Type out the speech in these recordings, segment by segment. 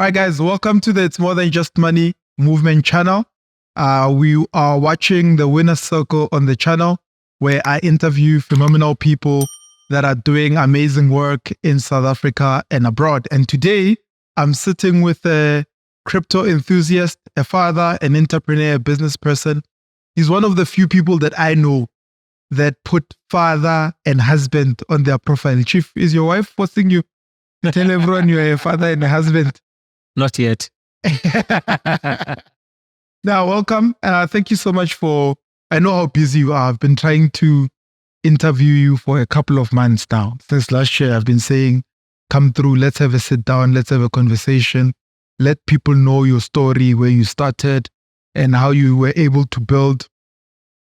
All right, guys, welcome to the It's More Than Just Money movement channel. We are watching the Winner's Circle on the channel, where I interview phenomenal people that are doing amazing work in South Africa and abroad. And today, I'm sitting with a crypto enthusiast, a father, an entrepreneur, a business person. He's one of the few people that I know that put father and husband on their profile. Chief, is your wife forcing you to tell everyone you're a father and a husband? Not yet. Now, welcome. Thank you so much for, I know how busy you are. I've been trying to interview you for a couple of months now. Since last year, I've been saying, come through, let's have a sit down, let's have a conversation. Let people know your story, where you started and how you were able to build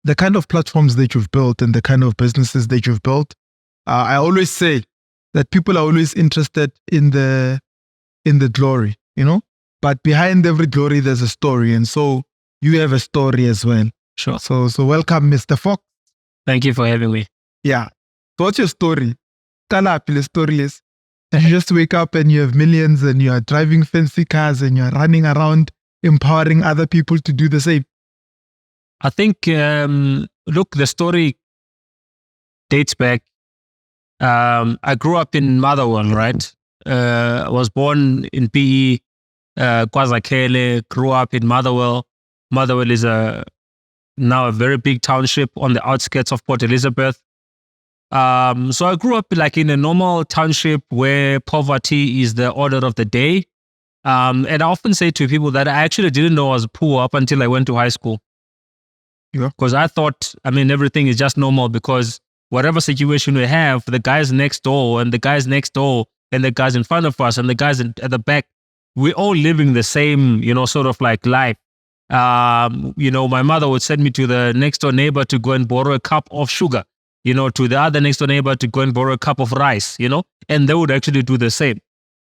the kind of platforms that you've built and the kind of businesses that you've built. I always say that people are always interested in the glory, you know, but behind every glory, there's a story. And so you have a story as well. Sure. So welcome, Mr. Fox. Thank you for having me. Yeah. So what's your story? Tell us the story is. You just wake up and you have millions and you are driving fancy cars and you're running around empowering other people to do the same. I think, look, the story dates back. I grew up in Motherwell, right? I was born in PE, KwaZakele, grew up in Motherwell. Motherwell is now a very big township on the outskirts of Port Elizabeth. So I grew up like in a normal township where poverty is the order of the day. And I often say to people that I actually didn't know I was poor up until I went to high school. Yeah. Because I thought, everything is just normal because whatever situation we have, the guys next door and the guys next door and the guys in front of us and the guys at the back, we're all living the same, sort of like life. My mother would send me to the next door neighbor to go and borrow a cup of sugar, to the other next door neighbor to go and borrow a cup of rice, and they would actually do the same.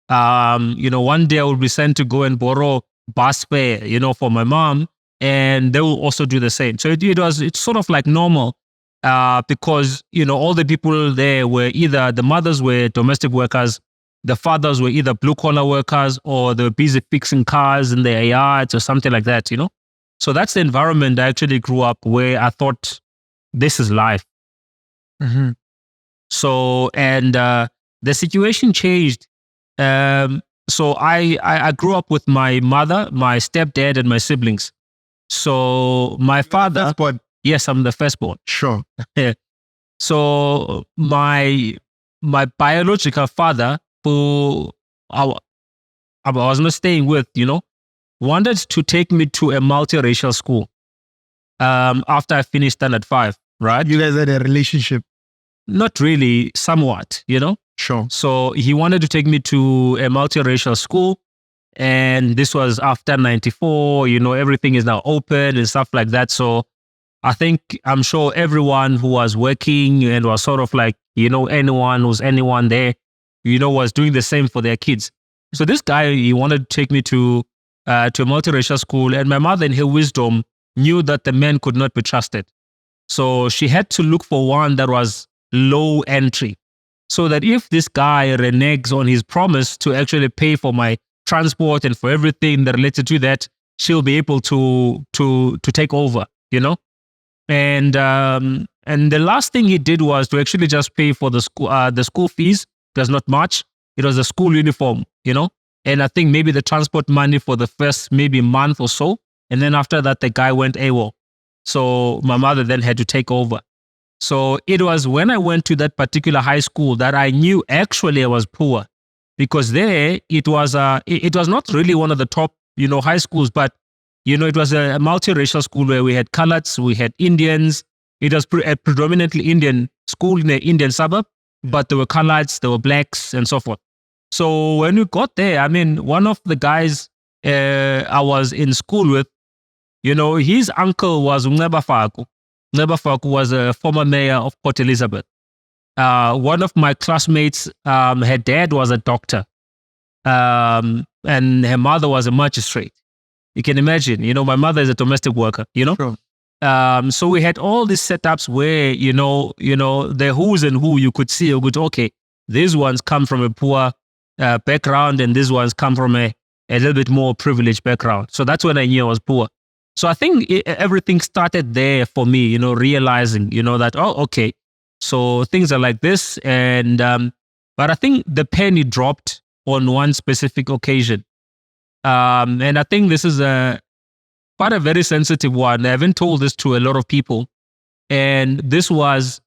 One day I would be sent to go and borrow bus fare, for my mom, and they will also do the same. So it's sort of like normal, because, all the people there were either, the mothers were domestic workers, the fathers were either blue collar workers or they were busy fixing cars in their yards or something like that, So that's the environment I actually grew up where I thought this is life. Mm-hmm. So, and the situation changed. So I grew up with my mother, my stepdad, and my siblings. So my father, Firstborn. yes, I'm the firstborn. Sure. So my biological father, who I was not staying with, wanted to take me to a multiracial school. After I finished standard 5, right? You guys had a relationship? Not really, somewhat, Sure. So he wanted to take me to a multiracial school. And this was after 94, everything is now open and stuff like that. So I'm sure everyone who was working and was sort of like, anyone there, was doing the same for their kids. So this guy, he wanted to take me to a multiracial school. And my mother, in her wisdom, knew that the man could not be trusted. So she had to look for one that was low entry. So that if this guy reneges on his promise to actually pay for my transport and for everything that related to that, she'll be able to take over, And the last thing he did was to actually just pay for the school fees. It was not much. It was a school uniform, And I think maybe the transport money for the first maybe month or so. And then after that, the guy went AWOL. So my mother then had to take over. So it was when I went to that particular high school that I knew actually I was poor. Because there it was not really one of the top, high schools, but, it was a multiracial school where we had coloreds, we had Indians. It was a predominantly Indian school in an Indian suburb, but there were coloreds, there were blacks and so forth. So when we got there, one of the guys I was in school with, his uncle was Lonwabo. Lonwabo was a former mayor of Port Elizabeth. One of my classmates, her dad was a doctor, and her mother was a magistrate. You can imagine, my mother is a domestic worker, Sure. So we had all these setups where, the who's and who you could see, okay, these ones come from a poor background and these ones come from a a little bit more privileged background. So that's when I knew I was poor. So I think everything started there for me, you know, realizing, you know, that, oh, okay, so things are like this. And, but I think the penny dropped on one specific occasion. And I think this is quite a very sensitive one. I haven't told this to a lot of people. And this was,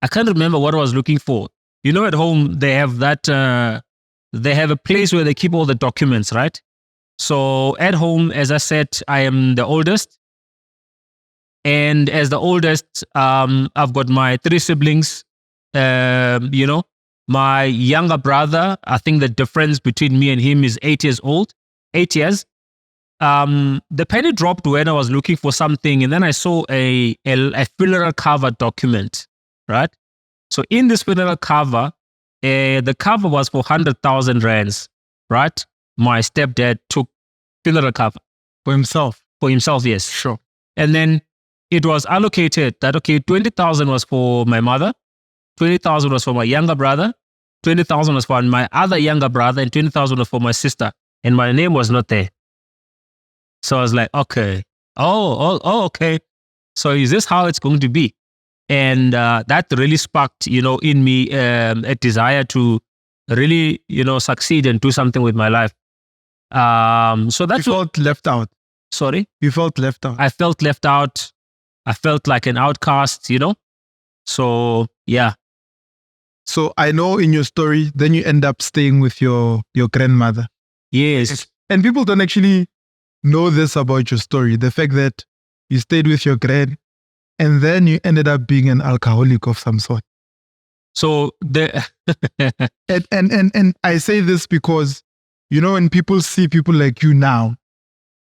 I can't remember what I was looking for. You know, at home, they have that, they have a place where they keep all the documents, right? So at home, as I said, I am the oldest. And as the oldest, I've got my 3 siblings. You know, my younger brother, I think the difference between me and him is 8 years old, 8 years. The penny dropped when I was looking for something, and then I saw a funeral cover document, right? So in this funeral cover, the cover was for 100,000 rands, right? My stepdad took funeral cover. For himself? For himself, yes. Sure. And then it was allocated that, okay, 20,000 was for my mother, 20,000 was for my younger brother, 20,000 was for my other younger brother, and 20,000 was for my sister. And my name was not there. So I was like, okay, okay. So is this how it's going to be? And that really sparked, you know, in me a desire to really, you know, succeed and do something with my life. So that's you felt left out. Sorry? You felt left out. I felt left out. I felt like an outcast, you know? So, yeah. So I know in your story, then you end up staying with your grandmother. Yes. And people don't actually know this about your story. The fact that you stayed with your grand and then you ended up being an alcoholic of some sort. So and I say this because, you know, when people see people like you now,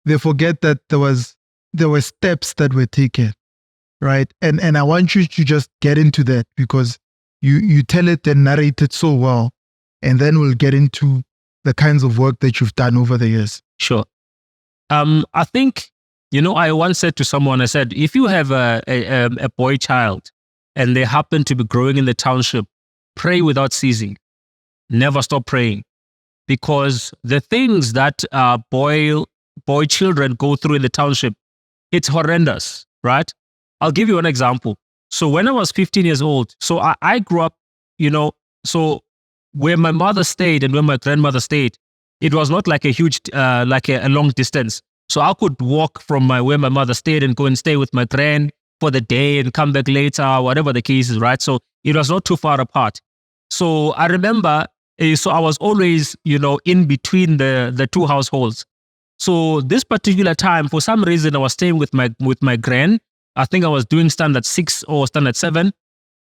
they forget that there were steps that were taken, right? And I want you to just get into that because you tell it and narrate it so well, and then we'll get into the kinds of work that you've done over the years. Sure. I think, you know, I once said to someone, I said, if you have a boy child and they happen to be growing in the township, pray without ceasing. Never stop praying. Because the things that boy children go through in the township, it's horrendous, right? I'll give you an example. So when I was 15 years old, so I grew up, you know, so where my mother stayed and where my grandmother stayed, it was not like a huge, like a long distance. So I could walk from where my mother stayed and go and stay with my grand for the day and come back later, whatever the case is, right? So it was not too far apart. So I remember, so I was always, you know, in between the 2 households. So this particular time, for some reason, I was staying with my grand. I think I was doing standard 6 or standard 7.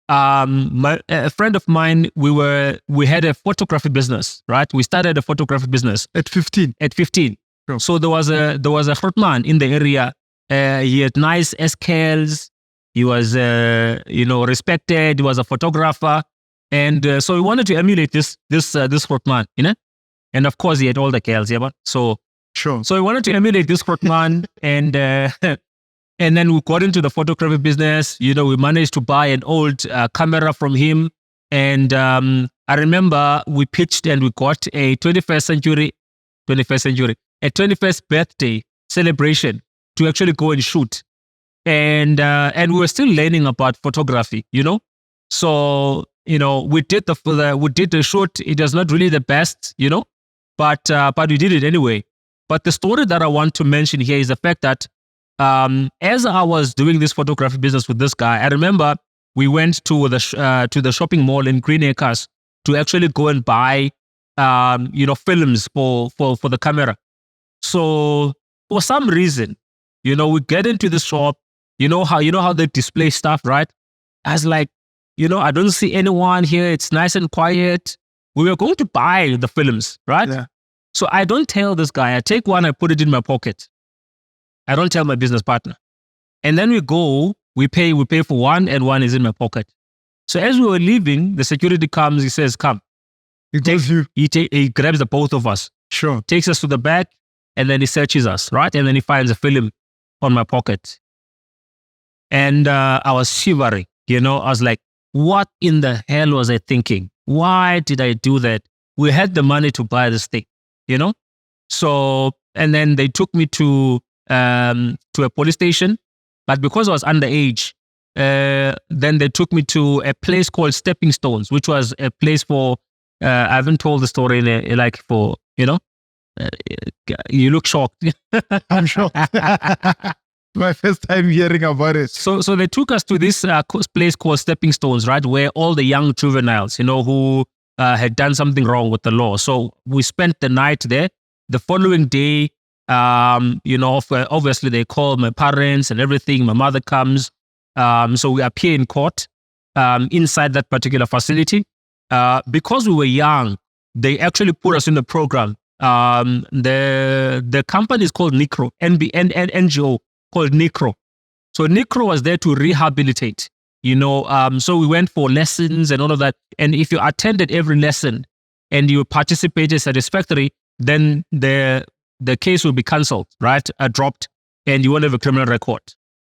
A friend of mine, we had a photography business, right? We started a photography business at 15. At 15. Sure. So there was a hot man in the area. He had nice skills. He was, you know, respected. He was a photographer, and so we wanted to emulate this hot man, you know. And of course, he had all the girls, yeah. But so sure. So we wanted to emulate this hot man, and then we got into the photography business. You know, we managed to buy an old camera from him. And I remember we pitched and we got a 21st birthday celebration to actually go and shoot. And we were still learning about photography, you know. So, you know, we did the shoot. It was not really the best, you know, but we did it anyway. But the story that I want to mention here is the fact that as I was doing this photography business with this guy, I remember we went to the shopping mall in Green Acres to actually go and buy, you know, films for the camera. So for some reason, you know, we get into the shop. You know how they display stuff, right? I was like, you know, I don't see anyone here. It's nice and quiet. We were going to buy the films, right? Yeah. So I don't tell this guy. I take one, I put it in my pocket. I don't tell my business partner. And then we pay for one, and one is in my pocket. So as we were leaving, the security comes, he says, come. He grabs the both of us. Sure. Takes us to the back, and then he searches us, right? And then he finds a film on my pocket. And I was shivering, you know. I was like, what in the hell was I thinking? Why did I do that? We had the money to buy this thing, you know? So, and then they took me to a police station, but because I was underage, then they took me to a place called Stepping Stones, which was a place for, I haven't told the story like for, you look shocked. I'm shocked. My first time hearing about it. So they took us to this place called Stepping Stones, right, where all the young juveniles, who had done something wrong with the law. So we spent the night there. The following day, obviously they call my parents and everything. My mother comes. So we appear in court inside that particular facility. Because we were young, they actually put us in the program. The company is called NICRO, NGO called NICRO. So NICRO was there to rehabilitate, so we went for lessons and all of that. And if you attended every lesson and you participated satisfactorily, then the case will be cancelled, right? Dropped, and you won't have a criminal record.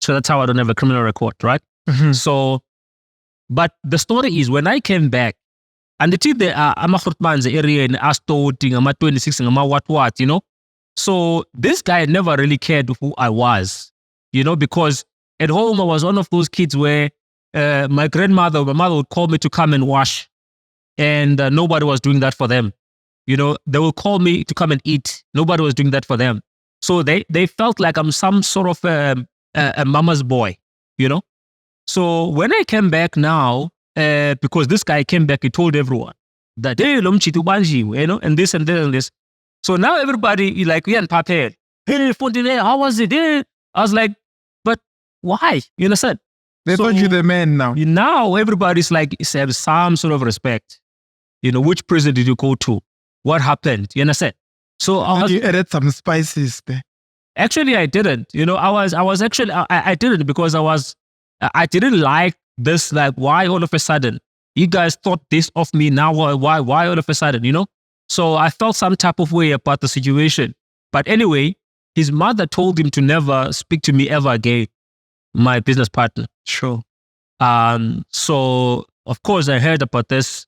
So that's how I don't have a criminal record, right? Mm-hmm. So, but the story is when I came back, and the area in Astoting, I'm 26, I'm what, So this guy never really cared who I was, because at home I was one of those kids where my mother would call me to come and wash, and nobody was doing that for them. They will call me to come and eat. Nobody was doing that for them. So they felt like I'm some sort of a mama's boy, So when I came back now, because this guy came back, he told everyone that, hey, and this and this and this. So now everybody like, yeah, and Papa, hey, how was it? Hey. I was like, but why? You understand? They thought you're the man now. Now everybody's like, have some sort of respect. Which prison did you go to? What happened? You understand? So you added some spices there. Actually, I didn't. I didn't because I didn't like this. Like, why all of a sudden you guys thought this of me? Now, why all of a sudden? So I felt some type of way about the situation. But anyway, his mother told him to never speak to me ever again. My business partner. Sure. So of course I heard about this.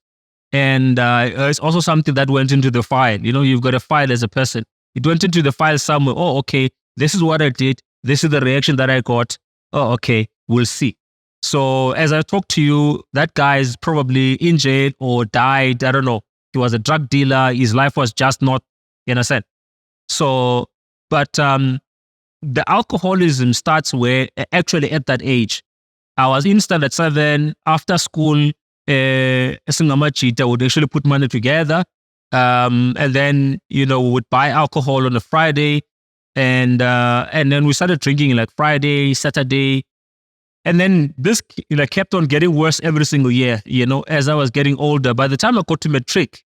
And it's also something that went into the file. You've got a file as a person. It went into the file somewhere. Oh, okay. This is what I did. This is the reaction that I got. Oh, okay. We'll see. So as I talk to you, that guy is probably in jail or died. I don't know. He was a drug dealer. His life was just not, innocent. So, but the alcoholism starts where actually at that age. I was in standard 7 after school. Singamachita would actually put money together, and then we would buy alcohol on a Friday, and then we started drinking like Friday, Saturday, and then this kept on getting worse every single year. As I was getting older. By the time I got to matric,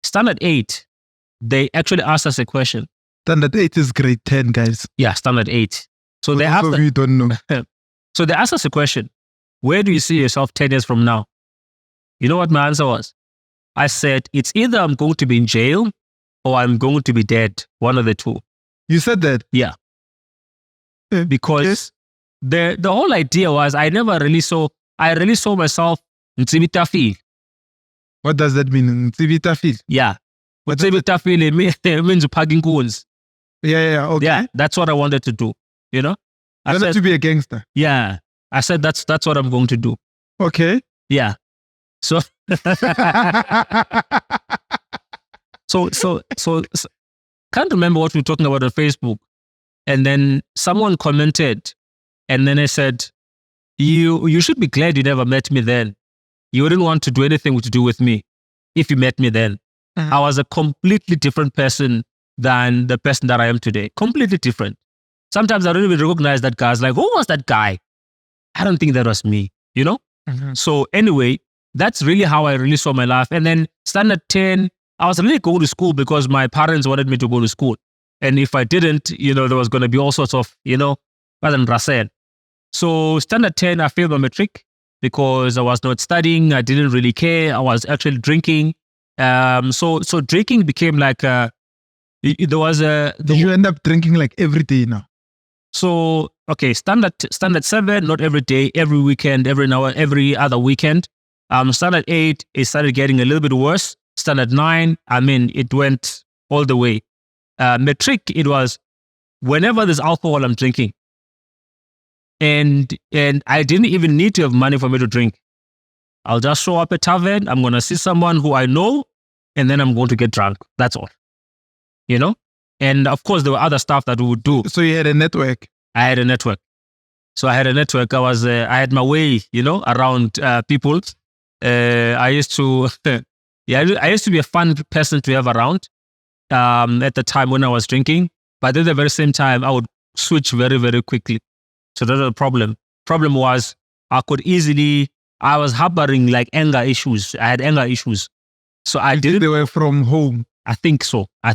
standard 8, they actually asked us a question. Standard 8 is grade 10, guys. Yeah, standard 8. So For they those asked. of you don't know. So they asked us a question. Where do you see yourself 10 years from now? You know what my answer was? I said, it's either I'm going to be in jail or I'm going to be dead. One of the two. You said that? Yeah. Because the whole idea was I really saw myself in Tsibitafil. What does that mean? Tsibitafil? Yeah. What Tsibitafil means packing goons. Yeah, okay. Yeah, that's what I wanted to do. I wanted to be a gangster. Yeah. I said that's what I'm going to do. Okay. Yeah. So so can't remember what we were talking about on Facebook. And then someone commented, and then I said, you should be glad you never met me then. You wouldn't want to do anything to do with me if you met me then. I was a completely different person than the person that I am today. Completely different. Sometimes I don't even recognize that guy. I was like, who was that guy? I don't think that was me, So anyway, that's really how I really saw my life. And then standard 10, I was really going to school because my parents wanted me to go to school. And if I didn't, there was going to be all sorts of, So standard 10, I failed my matric because I was not studying. I didn't really care. I was actually drinking. So drinking became like, Did you end up drinking like every day now? So, okay, standard 7, not every day, every weekend, every other weekend. Standard 8, it started getting a little bit worse. Standard 9, it went all the way. Matric, it was whenever there's alcohol, I'm drinking. And I didn't even need to have money for me to drink. I'll just show up at tavern. I'm going to see someone who I know, and then I'm going to get drunk. That's all. You know? And of course, there were other stuff that we would do. So you had a network? I had a network. So I had a network. I had my way, you know, around people. I used to, I used to be a fun person to have around at the time when I was drinking. But at the very same time, I would switch very, very quickly. So that's the problem. Problem was I was harboring like anger issues. I had anger issues. So I didn't. They were from home. I think so. I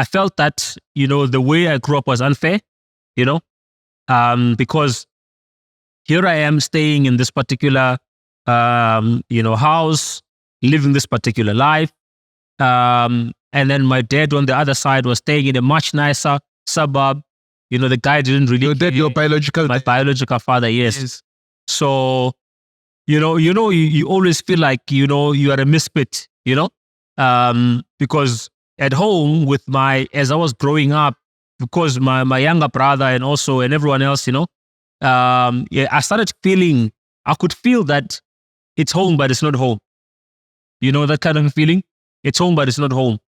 felt that, you know, the way I grew up was unfair, you know, because here I am staying in this particular, you know, house, living this particular life. And then my dad on the other side was staying in a much nicer suburb. You know, the guy didn't really. Your biological. My biological father, yes. So, you always feel like, you know, you are a misfit, you know, because at home as I was growing up, because my younger brother and everyone else, you know, I started feeling, I could feel that it's home, but it's not home. You know, that kind of feeling? It's home, but it's not home.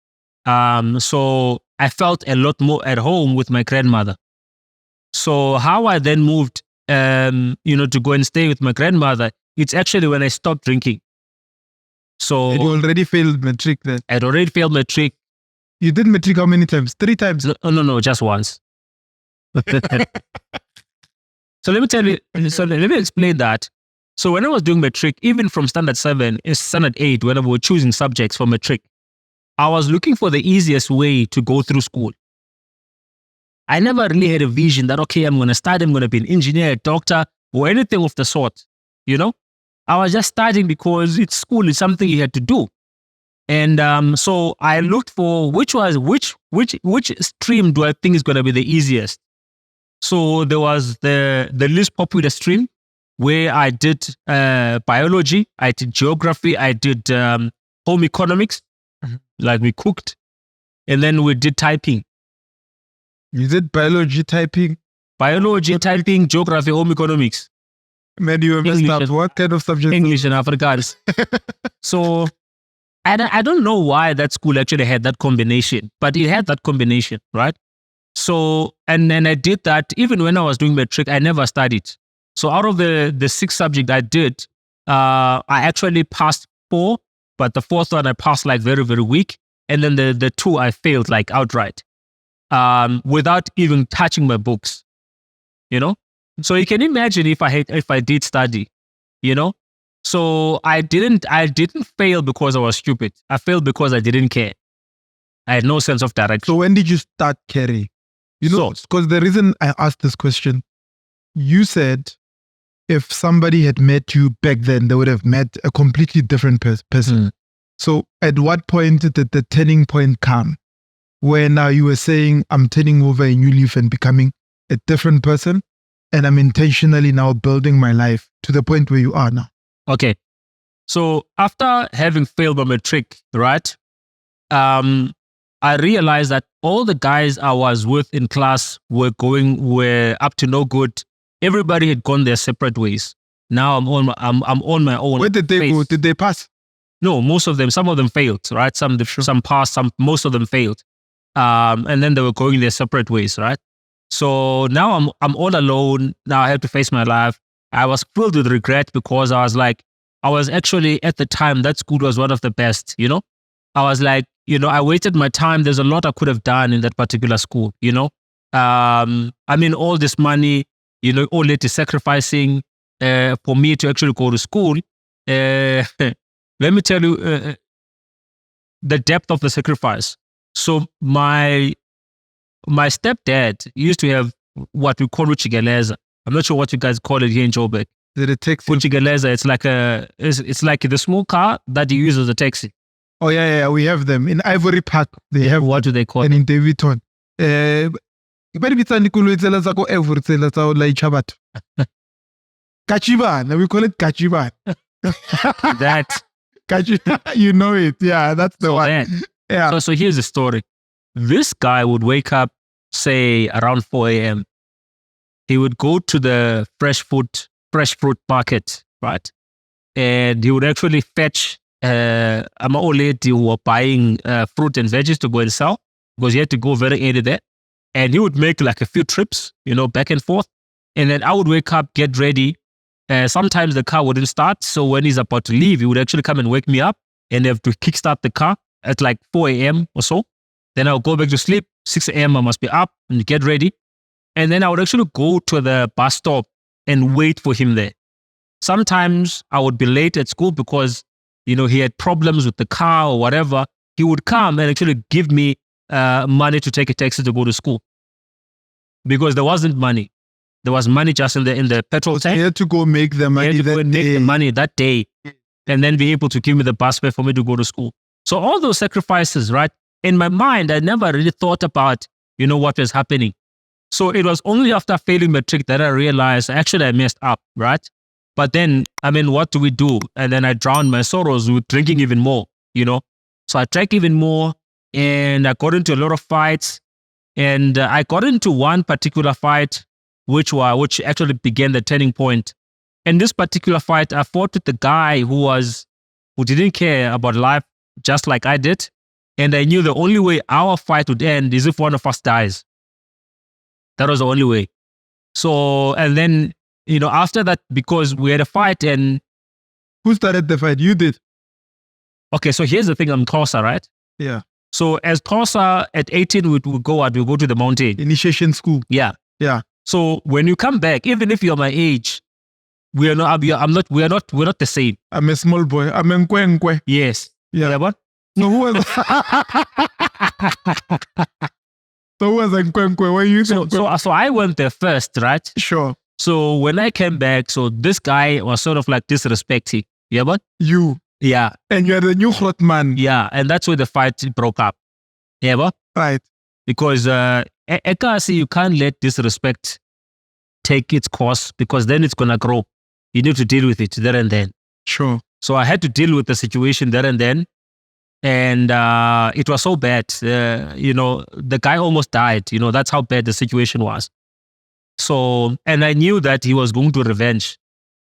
So I felt a lot more at home with my grandmother. So how I then moved, you know, to go and stay with my grandmother, it's actually when I stopped drinking. So you already failed matric then? I'd already failed matric. You did matric how many times? 3 times? No, just once. So let me explain that. So when I was doing matric, even from standard 7 and standard 8, when we were choosing subjects for matric, I was looking for the easiest way to go through school. I never really had a vision that, okay, I'm going to be an engineer, a doctor, or anything of the sort, you know? I was just studying because school is something you had to do. And so I looked for which stream do I think is going to be the easiest. So there was the least popular stream where I did biology, I did geography, I did home economics, like we cooked, and then we did typing. You did biology, typing, geography, home economics. Man, you were messed up. What kind of subject? English and Afrikaans. So I don't know why that school actually had that combination, but it had that combination, right? So, and then I did that. Even when I was doing matric, I never studied. So out of the 6 subjects I did, I actually passed 4, but the 4th one I passed like very, very weak. And then the 2 I failed like outright, without even touching my books, you know? So you can imagine if I did study, you know? So I didn't fail because I was stupid. I failed because I didn't care. I had no sense of direction. So when did you start caring? You know, because the reason I asked this question, you said if somebody had met you back then, they would have met a completely different person. So at what point did the turning point come where now you were saying, I'm turning over a new leaf and becoming a different person, and I'm intentionally now building my life to the point where you are now? Okay. So after having failed my matric, right, I realized that all the guys I was with in class were up to no good. Everybody had gone their separate ways. Now I'm on my own. Where did they go? Did they pass? No, most of them. Some of them failed, right? Some passed. Most of them failed. And then they were going their separate ways, right? So now I'm all alone. Now I have to face my life. I was filled with regret because I was actually at the time that school was one of the best, you know? I was like, you know, I wasted my time. There's a lot I could have done in that particular school, you know? I mean, all this money, you know, all it is sacrificing for me to actually go to school. Let me tell you the depth of the sacrifice. So my stepdad used to have what we call Uchigeleza. I'm not sure what you guys call it here in Joburg. Did it take Uchigeleza? It's like the small car that you use as a taxi. Oh yeah, we have them in Ivory Park. They have. What do they call? And in Davidton. Kachibana, we call it Kachibana. That you know it, yeah, that's the one. Yeah. So here's the story. This guy would wake up, say around 4 a.m. He would go to the fresh fruit market, right? And he would actually fetch an old lady who were buying fruit and veggies to go and sell, because he had to go very early there. And he would make like a few trips, back and forth. And then I would wake up, get ready. Sometimes the car wouldn't start. So when he's about to leave, he would actually come and wake me up and have to kickstart the car at like 4 a.m. or so. Then I'll go back to sleep. 6 a.m. I must be up and get ready. And then I would actually go to the bus stop and wait for him there. Sometimes I would be late at school because, he had problems with the car or whatever. He would come and actually give me money to take a taxi to go to school, because there wasn't money. There was money just in the petrol tank. He had to go make the money He had to go and make the money that day and then be able to give me the bus fare for me to go to school. So all those sacrifices, right? In my mind, I never really thought about, what was happening. So it was only after failing matric that I realized actually I messed up, right? But then, what do we do? And then I drowned my sorrows with drinking even more, So I drank even more and I got into a lot of fights. And I got into one particular fight, which actually began the turning point. In this particular fight, I fought with the guy who didn't care about life just like I did. And I knew the only way our fight would end is if one of us dies. That was the only way. So, and then, after that, because we had a fight and... Who started the fight? You did? Okay, so here's the thing. I'm Xhosa, right? Yeah. So as Xhosa, at 18, we go to the mountain. Initiation school. Yeah. Yeah. So when you come back, even if you're my age, we're not the same. I'm a small boy. I'm a nkwe. Yes. Yeah. What? So who was So who was a nkwe? Were you so I went there first, right? Sure. So when I came back, so this guy was sort of like disrespecting. Yeah, but you. Yeah. And you're the new hot man. Yeah, and that's where the fight broke up. Yeah, but right. Because you can't let disrespect take its course, because then it's gonna grow. You need to deal with it there and then. Sure. So I had to deal with the situation there and then. And it was so bad. The guy almost died. That's how bad the situation was. So, and I knew that he was going to revenge.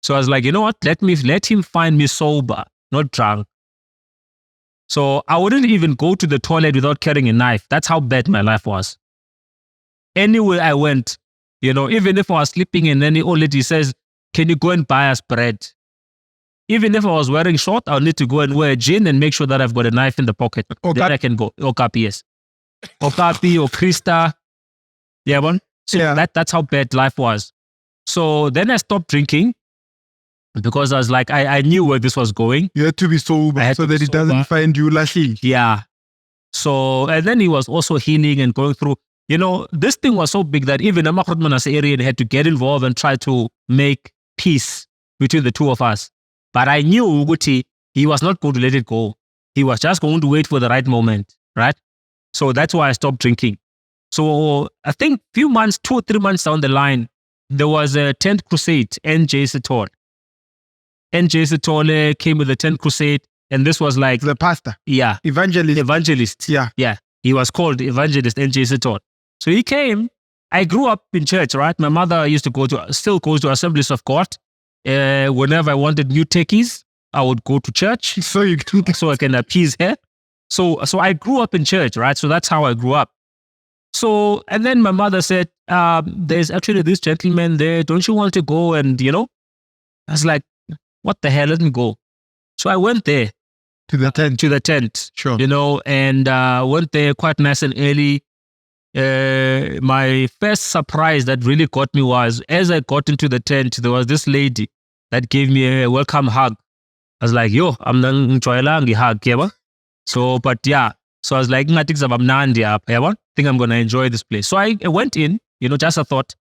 So I was like, you know what? Let him find me sober, not drunk. So I wouldn't even go to the toilet without carrying a knife. That's how bad my life was. Anywhere I went, even if I was sleeping and any old lady says, can you go and buy us bread? Even if I was wearing short, I'll need to go and wear a jean and make sure that I've got a knife in the pocket. Then I can go. Okapi, yes. Okapi or Krista. Yeah, man. So yeah. That's how bad life was. So then I stopped drinking because I was like, I knew where this was going. You had to be sober so that it doesn't find you lashing. Yeah. So, and then he was also healing and going through, this thing was so big that even Amakrutmanas area had to get involved and try to make peace between the two of us. But I knew Uguti, he was not going to let it go. He was just going to wait for the right moment, right? So that's why I stopped drinking. So I think 2 or 3 months down the line, there was a 10th crusade, NJ Setole. NJ Setole came with the 10th crusade, and this was like... The pastor. Yeah. Evangelist. Yeah. Yeah. He was called Evangelist NJ Setole. So he came. I grew up in church, right? My mother used to still goes to Assemblies of God. Whenever I wanted new techies, I would go to church so I can appease her. So I grew up in church, right? So that's how I grew up. So, and then my mother said, there's actually this gentleman there. Don't you want to go? And, I was like, what the hell? Let me go. So I went there. To the tent. Sure. And went there quite nice and early. My first surprise that really got me was, as I got into the tent, there was this lady that gave me a welcome hug. I was like, yo, I'm not enjoying hug, yeah. So, but yeah. So I was like, I think I'm going to enjoy this place. So I went in, just a thought.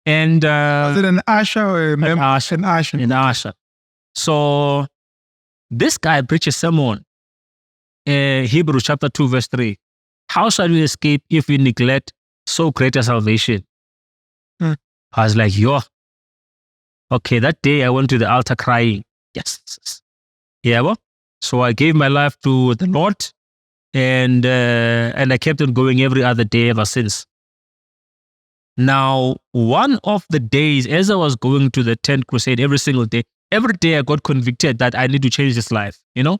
And was it an usher or an usher? An usher. So this guy preaches sermon, Hebrews chapter 2, verse 3. How shall we escape if we neglect so great a salvation? I was like, yo. Okay, that day I went to the altar crying. Yes. Yeah, well. So I gave my life to the Lord. and I kept on going every other day ever since. Now, one of the days, as I was going to the tent crusade every single day, every day I got convicted that I need to change this life, you know?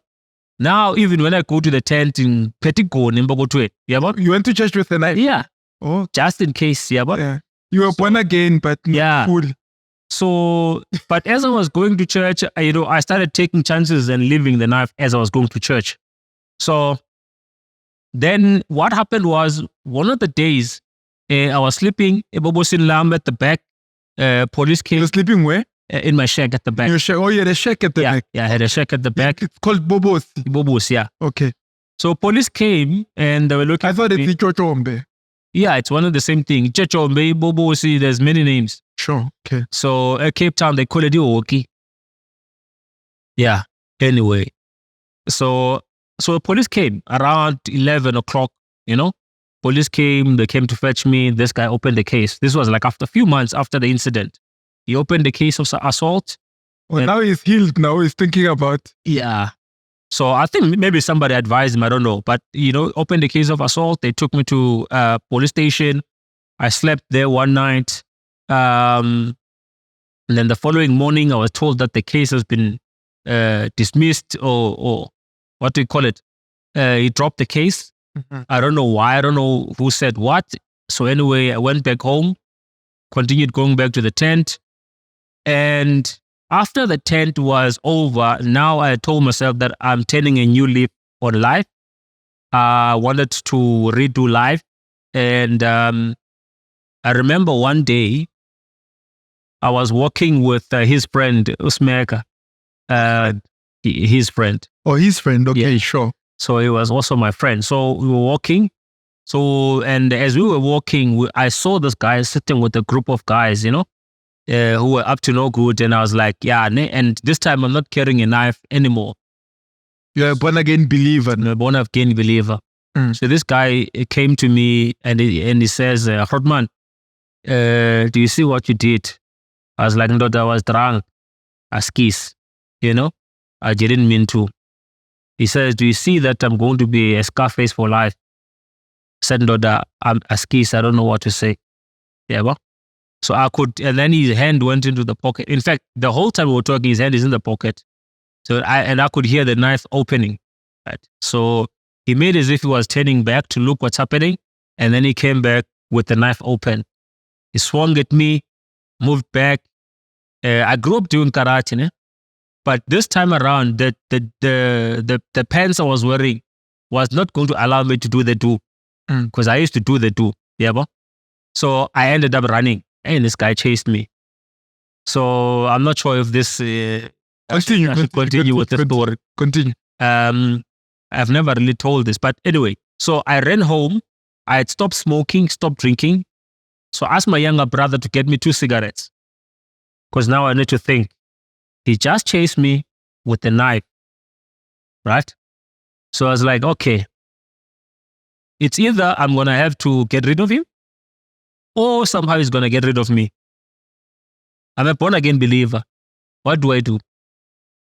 Now, even when I go to the tent in Pettigon in Bogotwe, You went to church with a knife? yeah, Oh, just in case, yeah. You were born again, but not Yeah. full. So, but as I was going to church, I started taking chances and leaving the knife as I was going to church. So then what happened was, one of the days, I was sleeping, Bobosin Lam at the back, police You came were sleeping where? in my shack at the back. Your shack. Oh, you had a shack at the back. Yeah, I had a shack at the back. It's called Bobos. Bobos, yeah. Okay. So police came and they were looking. I thought for me. it's Ichochombe. Yeah, it's one of the same thing. Chechombe, Bobosi, there's many names. Sure. Okay. So at Cape Town, they call it Ioki. Yeah. Anyway, so police came around 11 o'clock, Police came, they came to fetch me. This guy opened the case. This was like after a few months after the incident. He opened the case of assault. Well, now he's healed. Now he's thinking about. Yeah. So I think maybe somebody advised him, I don't know. But, opened the case of assault. They took me to police station. I slept there one night. And then the following morning, I was told that the case has been dismissed or what do you call it? He dropped the case. Mm-hmm. I don't know why. I don't know who said what. So anyway, I went back home, continued going back to the tent. And after the tent was over, now I told myself that I'm turning a new leaf on life. I wanted to redo life. And I remember one day I was walking with his friend, Usmeka, his friend. Oh, his friend. Okay, Yeah. sure. So he was also my friend. So we were walking. And as we were walking, I saw this guy sitting with a group of guys, who were up to no good. And I was like, yeah, and this time I'm not carrying a knife anymore. You're a born again believer. I'm a born again believer. Mm. So this guy came to me and he says, Hotman, do you see what you did? I was like, no, I was drunk. I skis, I didn't mean to. He says, do you see that I'm going to be a Scarface for life? I said, no, I'm a skis. I don't know what to say. Yeah, well. So I could, and then his hand went into the pocket. In fact, the whole time we were talking, his hand is in the pocket. So I could hear the knife opening. Right? So he made as if he was turning back to look what's happening. And then he came back with the knife open. He swung at me, moved back. I grew up doing karate, but this time around, the pants I was wearing was not going to allow me to do the do, because I used to do the do. Yeah, but so I ended up running, and this guy chased me. So I'm not sure if this I should continue with the story. Continue. I've never really told this, but anyway. So I ran home. I had stopped smoking, stopped drinking. So I asked my younger brother to get me 2 cigarettes, because now I need to think. He just chased me with a knife, right? So I was like, okay, it's either I'm going to have to get rid of him or somehow he's going to get rid of me. I'm a born again believer. What do I do?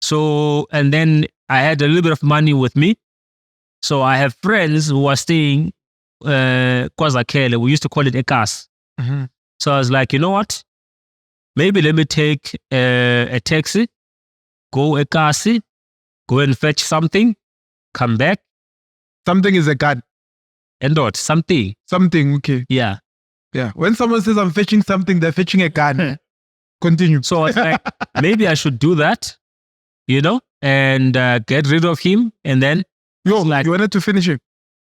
So, and then I had a little bit of money with me. So I have friends who are staying KwaZakele. We used to call it Ekas. Mm-hmm. So I was like, you know what? Maybe let me take a taxi, go Ekasi, go and fetch something, come back. Something is a gun. And what? Something. Something, okay. Yeah. Yeah. When someone says I'm fetching something, they're fetching a gun. Continue. So I was like, maybe I should do that, and get rid of him. And then, you like, wanted to finish it?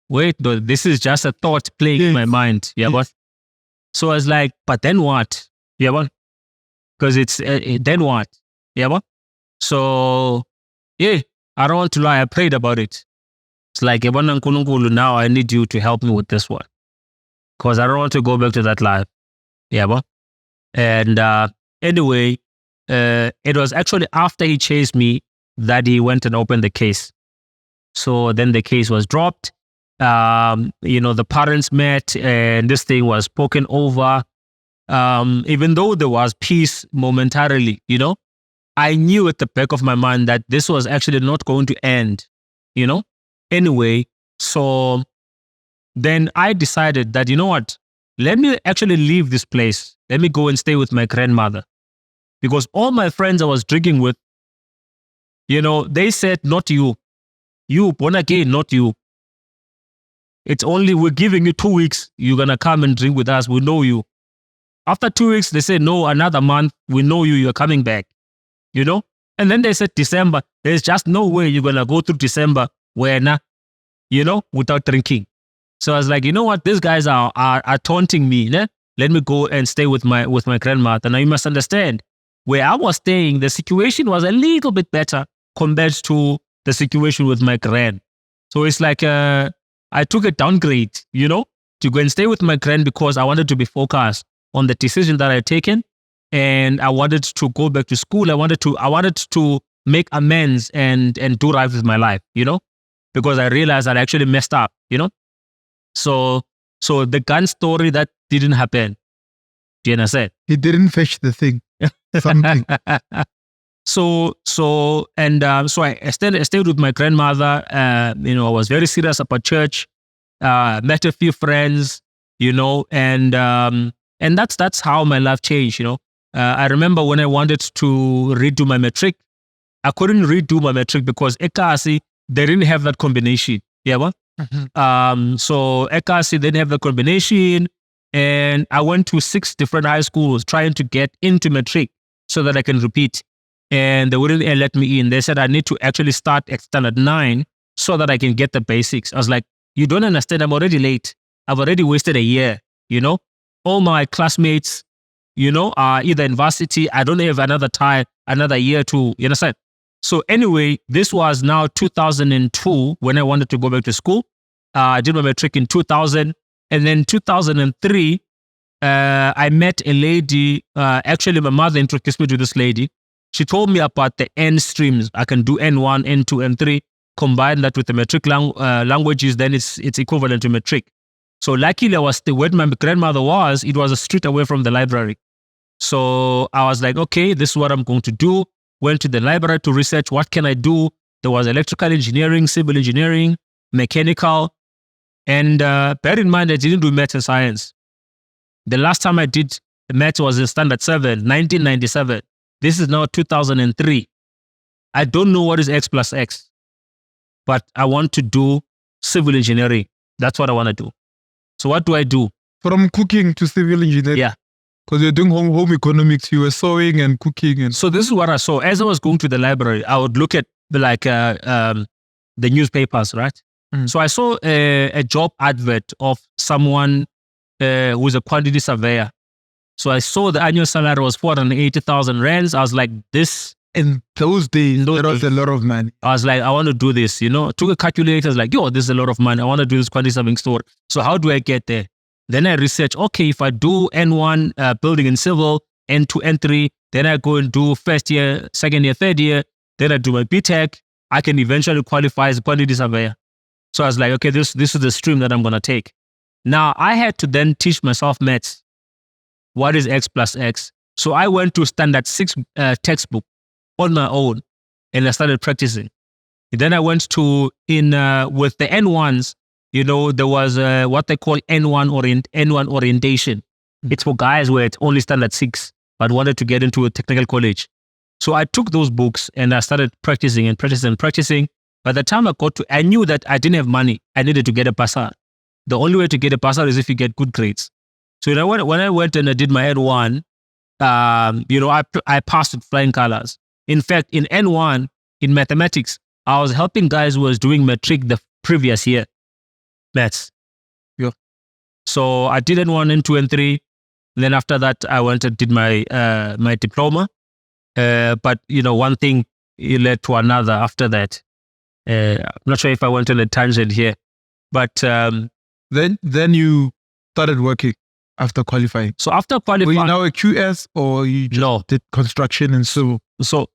Wait, no, this is just a thought playing in my mind. Yeah, but so I was like, but then what? Yeah, but because it's then what? Yeah, but so yeah, I don't want to lie. I prayed about it. It's like, now I need you to help me with this one, because I don't want to go back to that life. Yeah, but and anyway, it was actually after he chased me that he went and opened the case. So then the case was dropped. The parents met and this thing was spoken over. Even though there was peace momentarily, I knew at the back of my mind that this was actually not going to end, Anyway, So then I decided that, you know what, let me actually leave this place. Let me go and stay with my grandmother. Because all my friends I was drinking with, they said, not you. You, born again, not you. It's only, we're giving you 2 weeks. You're going to come and drink with us. We know you. After 2 weeks, they said, no, another month. We know you. You're coming back. And then they said December. There's just no way you're going to go through December without drinking. So I was like, you know what? These guys are taunting me. Let me go and stay with my grandmother. Now you must understand, where I was staying, the situation was a little bit better compared to the situation with my grand. So it's like I took a downgrade, to go and stay with my grand because I wanted to be focused on the decision that I had taken, and I wanted to go back to school. I wanted to make amends and do right with my life, because I realized I actually messed up, So the gun story, that didn't happen. Do you understand? He didn't fetch the thing. Something. So I stayed with my grandmother. I was very serious about church. Met a few friends, and that's how my life changed. I remember when I wanted to redo my matric, I couldn't redo my matric because Ekasi, they didn't have that combination. Yeah, what? Mm-hmm. So Ekasi didn't have the combination, and I went to 6 different high schools trying to get into matric so that I can repeat, and they wouldn't let me in. They said I need to actually start at standard 9 so that I can get the basics. I was like, you don't understand. I'm already late. I've already wasted a year. All my classmates, are either in varsity. I don't have another year to, you understand? So anyway, this was now 2002 when I wanted to go back to school. I did my matric in 2000. And then 2003, I met a lady. Actually, my mother introduced me to this lady. She told me about the N streams. I can do N1, N2, N3. Combine that with the matric languages, then it's equivalent to matric. So luckily, where my grandmother was, it was a street away from the library. So I was like, okay, this is what I'm going to do. Went to the library to research, what can I do? There was electrical engineering, civil engineering, mechanical. And bear in mind, I didn't do math and science. The last time I did math was in standard 7, 1997. This is now 2003. I don't know what is X plus X, but I want to do civil engineering. That's what I want to do. So what do I do? From cooking to civil engineering? Yeah. Because you're doing home economics, you were sewing and cooking. And so this is what I saw. As I was going to the library, I would look at the newspapers, right? Mm. So I saw a job advert of someone who's a quantity surveyor. So I saw the annual salary was 480,000 rands. I was like, this. In those days, that was a lot of money. I was like, I want to do this, Took a calculator, I was like, yo, this is a lot of money. I want to do this quantity surveying store. So how do I get there? Then I research, okay, if I do N1 building and civil, N2, N3, then I go and do first year, second year, third year, then I do my BTech, I can eventually qualify as a quantity surveyor. So I was like, okay, this is the stream that I'm going to take. Now, I had to then teach myself maths. What is X plus X? So I went to standard 6 textbook on my own, and I started practicing. And then I went to, with the N1s, there was what they call N1 orientation. Mm-hmm. It's for guys where it's only standard 6, but wanted to get into a technical college. So I took those books and I started practicing and practicing and practicing. By the time I knew that I didn't have money. I needed to get a bursar. The only way to get a bursar is if you get good grades. So when I went and I did my N1, I passed with flying colors. In fact, in N1, in mathematics, I was helping guys who was doing matric the previous year. Maths. Yeah. So I did N1, N2, N3. Then after that, I went and did my diploma. But one thing led to another after that. I'm not sure if I went on a tangent here, but then you started working after qualifying. So after qualifying, were you now a QS or you just did construction and civil? So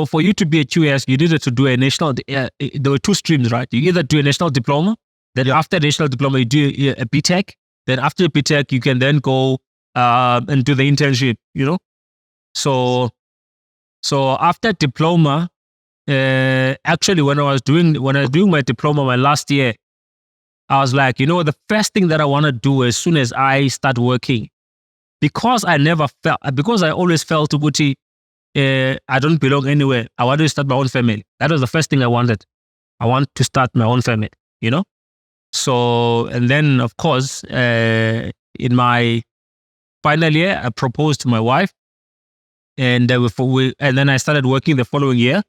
for you to be a QS, you needed to do a national. There were 2 streams, right? You either do a national diploma, then after national diploma you do a BTech. Then after BTech you can then go and do the internship. So after diploma, actually, when I was doing my diploma, my last year, I was like, the first thing that I want to do as soon as I start working, because I always felt Uguti, I don't belong anywhere. I wanted to start my own family. That was the first thing I wanted. I want to start my own family, So, and then of course, in my final year, I proposed to my wife, and then I started working the following year.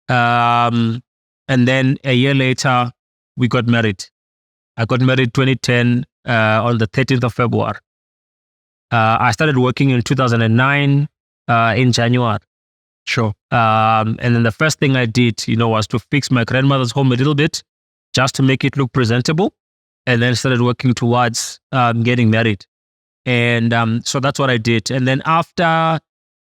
And then a year later, we got married. I got married 2010 on the 13th of February. I started working in 2009 in January. Sure. And then the first thing I did, was to fix my grandmother's home a little bit, just to make it look presentable, and then started working towards getting married. And so that's what I did. And then after...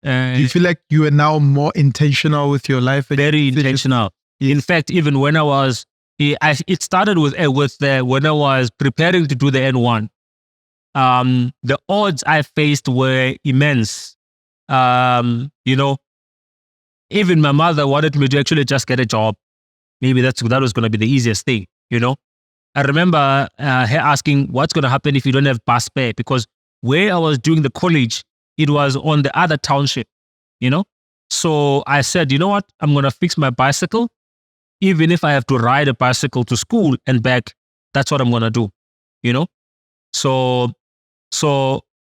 do you feel like you are now more intentional with your life? Very intentional. In fact, even when it started with when I was preparing to do the N1, the odds I faced were immense. Even my mother wanted me to actually just get a job. Maybe that was going to be the easiest thing, I remember her asking, what's going to happen if you don't have bus fare? Because where I was doing the college, it was on the other township, So I said, you know what? I'm going to fix my bicycle. Even if I have to ride a bicycle to school and back, that's what I'm going to do, So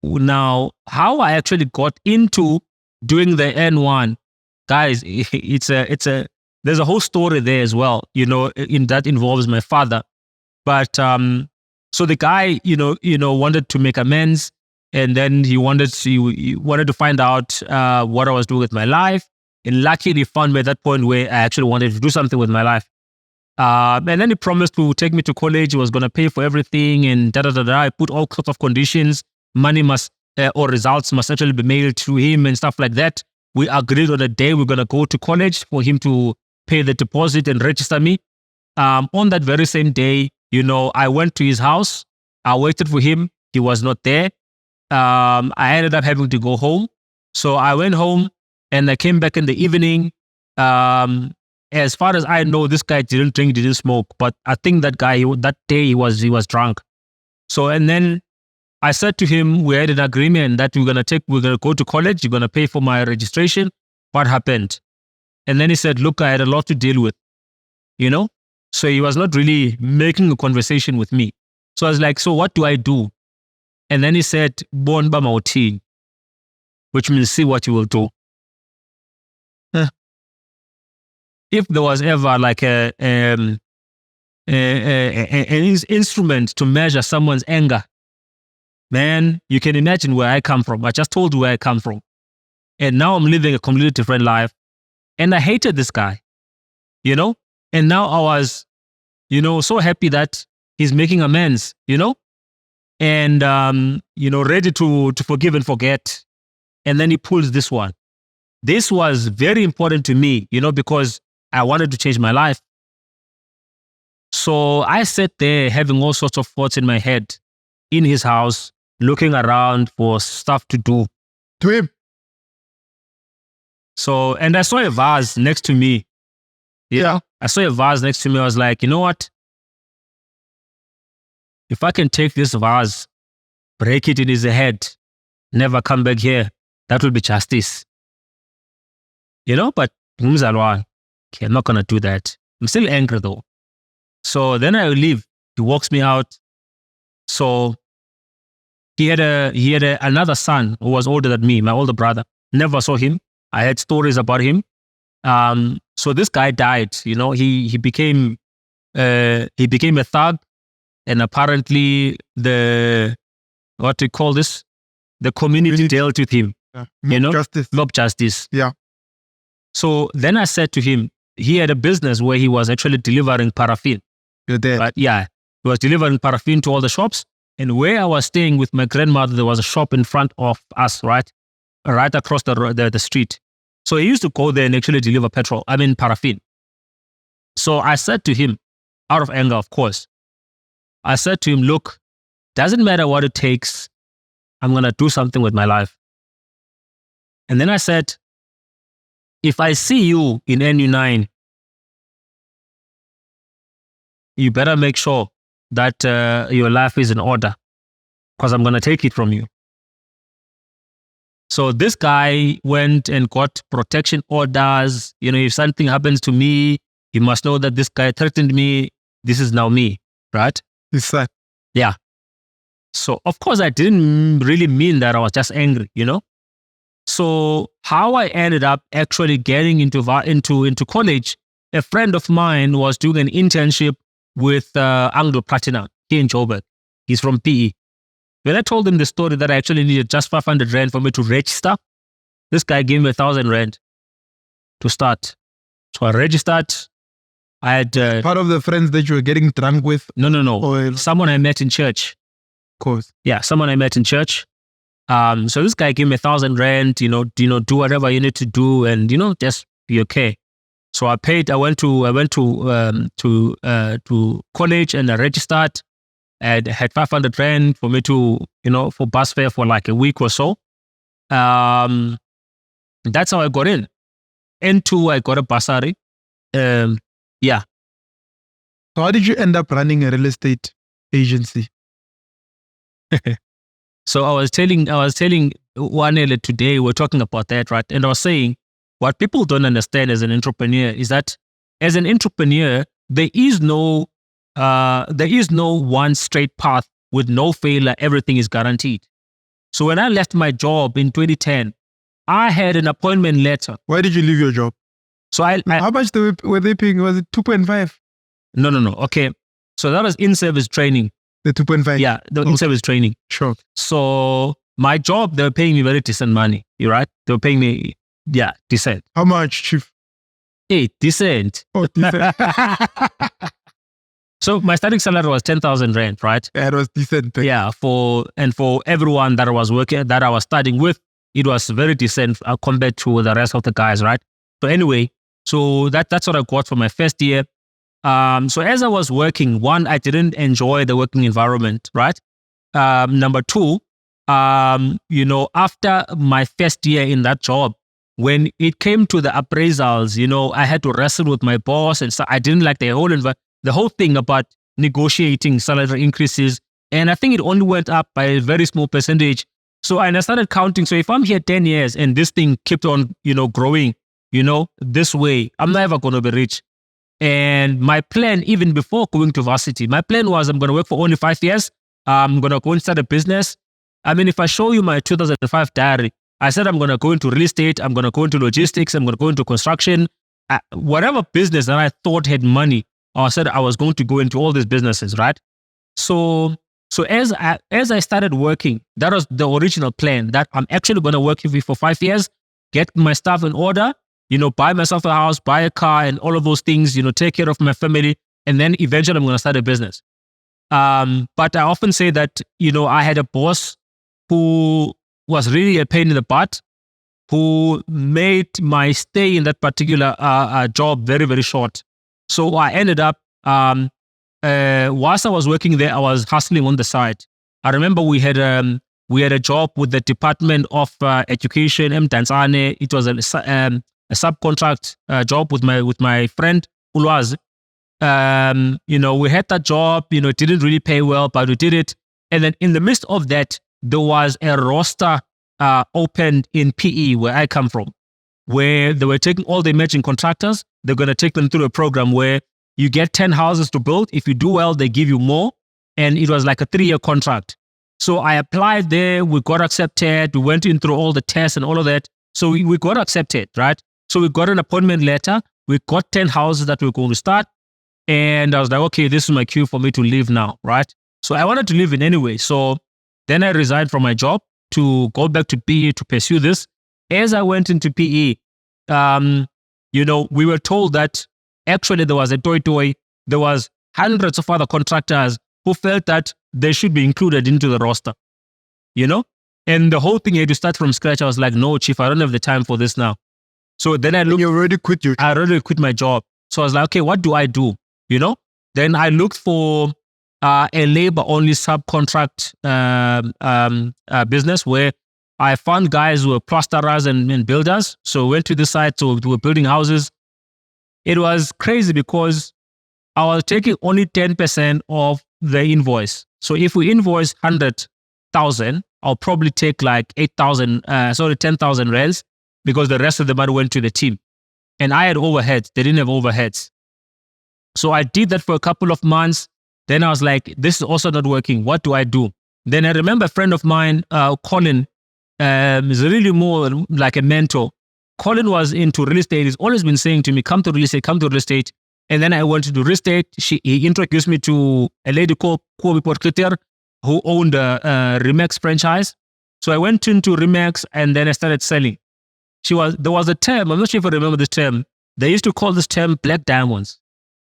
now how I actually got into doing the N1, guys, there's a whole story there as well, in that involves my father. But so the guy, wanted to make amends, and then he wanted to find out what I was doing with my life. And luckily, he found me at that point where I actually wanted to do something with my life. And then he promised to take me to college. He was going to pay for everything, and da-da-da-da. I put all sorts of conditions. Money or results must actually be mailed to him and stuff like that. We agreed on a day we're going to go to college for him to pay the deposit and register me. On that very same day, I went to his house. I waited for him. He was not there. I ended up having to go home. So I went home and I came back in the evening. As far as I know, this guy didn't drink, didn't smoke, but I think that day he was drunk. So, and then I said to him, we had an agreement that we're going to go to college. You're going to pay for my registration. What happened? And then he said, look, I had a lot to deal with, So he was not really making a conversation with me. So I was like, so what do I do? And then he said, born by my team, which means see what you will do. If there was ever like an instrument to measure someone's anger, man, you can imagine where I come from. I just told you where I come from. And now I'm living a completely different life. And I hated this guy, And now I was, so happy that he's making amends, And, ready to forgive and forget. And then he pulls this one. This was very important to me, because I wanted to change my life. So I sat there having all sorts of thoughts in my head in his house, looking around for stuff to do. To him? So, and I saw a vase next to me. Yeah. I saw a vase next to me. I was like, you know what? If I can take this vase, break it in his head, never come back here, that will be justice. But okay, I'm not going to do that. I'm still angry though. So then I leave. He walks me out. So he had another son who was older than me, my older brother. Never saw him. I had stories about him. So this guy died. He became a thug, and apparently the community dealt with him. Mob justice. Yeah. So then I said to him, he had a business where he was actually delivering paraffin. You're dead. Right? Yeah, he was delivering paraffin to all the shops. And where I was staying with my grandmother, there was a shop in front of us, right across the street. So he used to go there and actually deliver paraffin. So I said to him, out of anger, of course, I said to him, look, doesn't matter what it takes, I'm going to do something with my life. And then I said, if I see you in NU9, you better make sure that your life is in order, because I'm going to take it from you. So this guy went and got protection orders. If something happens to me, you must know that this guy threatened me. This is now me, right? It's sad. Yeah. So of course I didn't really mean that. I was just angry, So how I ended up actually getting into college, a friend of mine was doing an internship with Anglo Platinum here in Joburg. He's from PE. When I told him the story that I actually needed just 500 Rand for me to register, this guy gave me 1,000 Rand to start. So I registered. I had... part of the friends that you were getting drunk with? No. Or... someone I met in church. Of course. Yeah, someone I met in church. So this guy gave me 1,000 Rand, do whatever you need to do and, just be okay. So I paid, I went to college and I registered. I had 500 Rand for me to, for bus fare for like a week or so. That's how I got in. N2, I got a bursary. Yeah. So how did you end up running a real estate agency? So I was telling Wanele today, we're talking about that, right? And I was saying, what people don't understand as an entrepreneur is that as an entrepreneur, there is no one straight path with no failure. Everything is guaranteed. So when I left my job in 2010, I had an appointment letter. Why did you leave your job? So how much were they paying? Was it 2.5? No. Okay. So that was in-service training. The 2.5? Yeah, the in-service training. Sure. So my job, they were paying me very decent money. You're right. They were paying me, decent. How much, Chief? Hey, decent. Oh, decent. So my starting salary was 10,000 Rand, right? Yeah, it was decent. Yeah, for everyone that I was studying with, it was very decent compared to the rest of the guys, right? So anyway, so that's what I got for my first year. So as I was working, one, I didn't enjoy the working environment, right? Number two, after my first year in that job, when it came to the appraisals, I had to wrestle with my boss, and so I didn't like the whole thing about negotiating salary increases. And I think it only went up by a very small percentage. So I started counting. So if I'm here 10 years and this thing kept on, growing, this way, I'm never going to be rich. And my plan, even before going to varsity, my plan was I'm going to work for only 5 years. I'm going to go and start a business. I mean, if I show you my 2005 diary, I said I'm going to go into real estate. I'm going to go into logistics. I'm going to go into construction. Whatever business that I thought had money, I said I was going to go into all these businesses, right? So as I started working, that was the original plan, that I'm actually going to work with you for 5 years, get my stuff in order, buy myself a house, buy a car and all of those things, take care of my family. And then eventually I'm going to start a business. But I often say that, I had a boss who was really a pain in the butt, who made my stay in that particular job very, very short. So I ended up, whilst I was working there, I was hustling on the side. I remember we had a job with the Department of Education, Mdantsane. It was a subcontract job with my friend Ulwaz. We had that job. It didn't really pay well, but we did it. And then in the midst of that, there was a roster opened in PE where I come from, where they were taking all the emerging contractors. They're going to take them through a program where you get 10 houses to build. If you do well, they give you more. And it was like a 3-year contract. So I applied there. We got accepted. We went in through all the tests and all of that. So we got accepted, right? So we got an appointment letter. We got 10 houses that we we're going to start. And I was like, okay, this is my cue for me to leave now, right? So I wanted to leave in anyway. So then I resigned from my job to go back to PE to pursue this. As I went into PE, we were told that actually there was a toy. There was hundreds of other contractors who felt that they should be included into the roster, And the whole thing had to start from scratch. I was like, no, Chief, I don't have the time for this now. So then I looked. You already quit your job. I already quit my job. So I was like, okay, what do I do? Then I looked for a labor-only subcontract business where I found guys who were plasterers and builders. So went to the site, so we were building houses. It was crazy because I was taking only 10% of the invoice. So if we invoice 100,000, I'll probably take like 10,000 rands, because the rest of the money went to the team. And I had overheads. They didn't have overheads. So I did that for a couple of months. Then I was like, this is also not working. What do I do? Then I remember a friend of mine, Colin, is really more like a mentor. Colin was into real estate. He's always been saying to me, come to real estate, come to real estate. And then I went to do real estate. He introduced me to a lady called Kobe Portclitter, who owned a Remax franchise. So I went into Remax and then I started selling. There was a term, I'm not sure if I remember the term. They used to call this term black diamonds.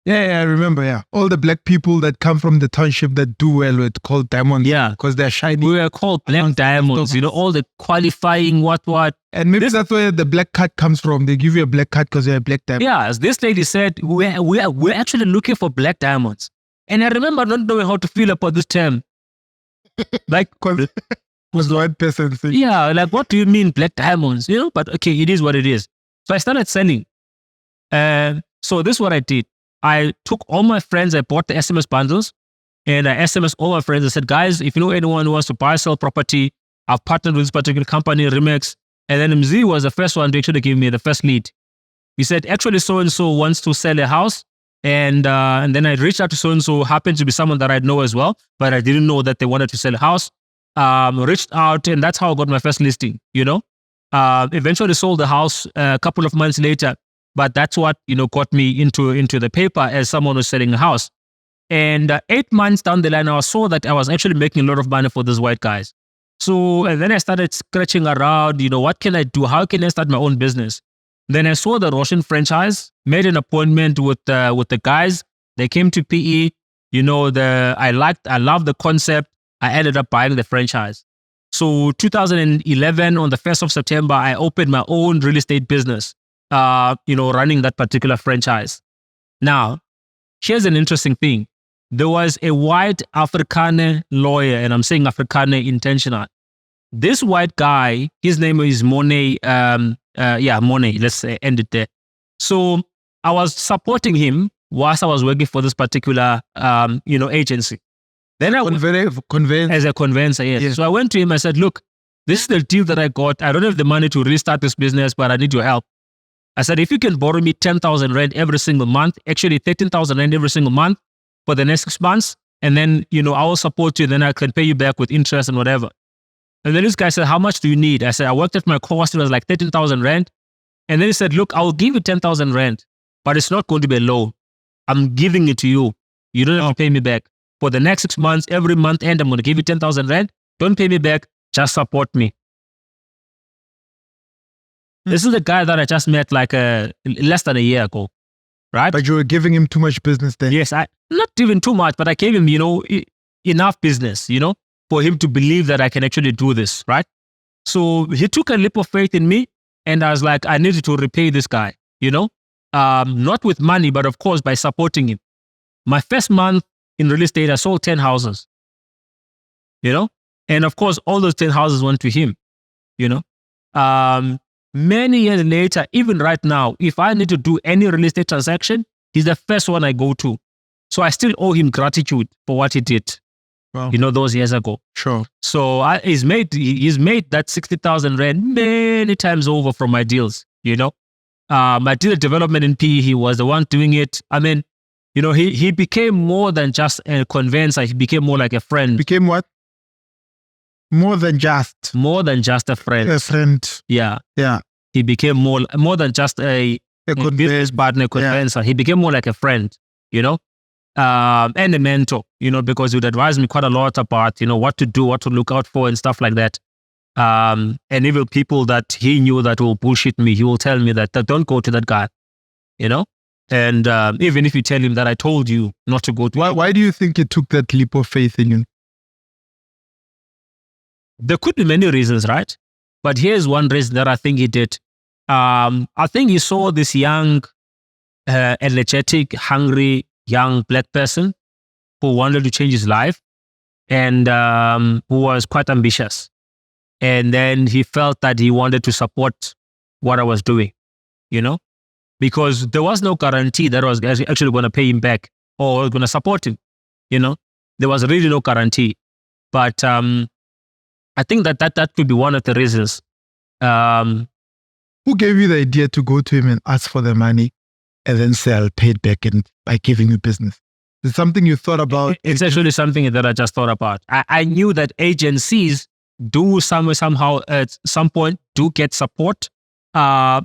Yeah, I remember, yeah. All the black people that come from the township that do well were called diamonds. Yeah. Because they're shiny. We were called black diamonds, all the qualifying, what. And maybe that's where the black card comes from. They give you a black card because you're a black diamond. Yeah, as this lady said, we're actually looking for black diamonds. And I remember not knowing how to feel about this term. Like, was the white person saying. Yeah, like, what do you mean black diamonds? But okay, it is what it is. So I started selling. So this is what I did. I took all my friends, I bought the SMS bundles, and I SMS all my friends. I said, guys, if you know anyone who wants to buy, sell property, I've partnered with this particular company, Remax. And then MZ was the first one to actually give me the first lead. He said, actually, so-and-so wants to sell a house. And then I reached out to so-and-so, happened to be someone that I know as well, but I didn't know that they wanted to sell a house. Reached out, and that's how I got my first listing, Eventually sold the house a couple of months later. But that's what, got me into the paper as someone who's selling a house. And 8 months down the line, I saw that I was actually making a lot of money for these white guys. So, and then I started scratching around, what can I do? How can I start my own business? Then I saw the Russian franchise, made an appointment with the guys. They came to PE, I loved the concept. I ended up buying the franchise. So 2011, on the 1st of September, I opened my own real estate business. Running that particular franchise. Now, here's an interesting thing. There was a white Afrikaner lawyer, and I'm saying Afrikaner intentional. This white guy, his name is Monet. Monet. Let's end it there. So I was supporting him whilst I was working for this particular, agency. Then I conveyance. As a conveyancer, yes. Yeah. So I went to him. I said, look, this is the deal that I got. I don't have the money to restart this business, but I need your help. I said, if you can borrow me 10,000 rand every single month, actually 13,000 rand every single month for the next 6 months, and then, I will support you, then I can pay you back with interest and whatever. And then this guy said, how much do you need? I said, I worked at my cost, it was like 13,000 rand. And then he said, look, I will give you 10,000 rand, but it's not going to be a loan. I'm giving it to you. You don't have to pay me back. For the next 6 months, every month end, I'm going to give you 10,000 rand. Don't pay me back, just support me. This is the guy that I just met like less than a year ago, right? But you were giving him too much business then. Yes, not even too much, but I gave him, enough business, for him to believe that I can actually do this, right? So he took a leap of faith in me, and I was like, I needed to repay this guy, not with money, but of course by supporting him. My first month in real estate, I sold 10 houses, and of course all those 10 houses went to him, Many years later, even right now, if I need to do any real estate transaction, he's the first one I go to. So I still owe him gratitude for what he did, wow. Those years ago. Sure. So he's made that 60,000 rand many times over from my deals, I did a development in PE. He was the one doing it. I mean, he became more than just a conveyancer. He became more like a friend. Became what? More than just a friend. A friend. Yeah. Yeah. He became more than just a business partner, conveyancer. Yeah. He became more like a friend, and a mentor, because he would advise me quite a lot about, what to do, what to look out for and stuff like that. And even people that he knew that will bullshit me, he will tell me that don't go to that guy, And even if you tell him that I told you not to go to him. Why do you think it took that leap of faith in you? There could be many reasons, right? But here's one reason that I think he did. I think he saw this young, energetic, hungry, young black person who wanted to change his life and who was quite ambitious. And then he felt that he wanted to support what I was doing, because there was no guarantee that I was actually going to pay him back or going to support him. There was really no guarantee. But I think that could be one of the reasons. Who gave you the idea to go to him and ask for the money and then say, I'll pay it back by giving you business? Is it something you thought about? It's actually something that I just thought about. I knew that agencies do somehow at some point do get support for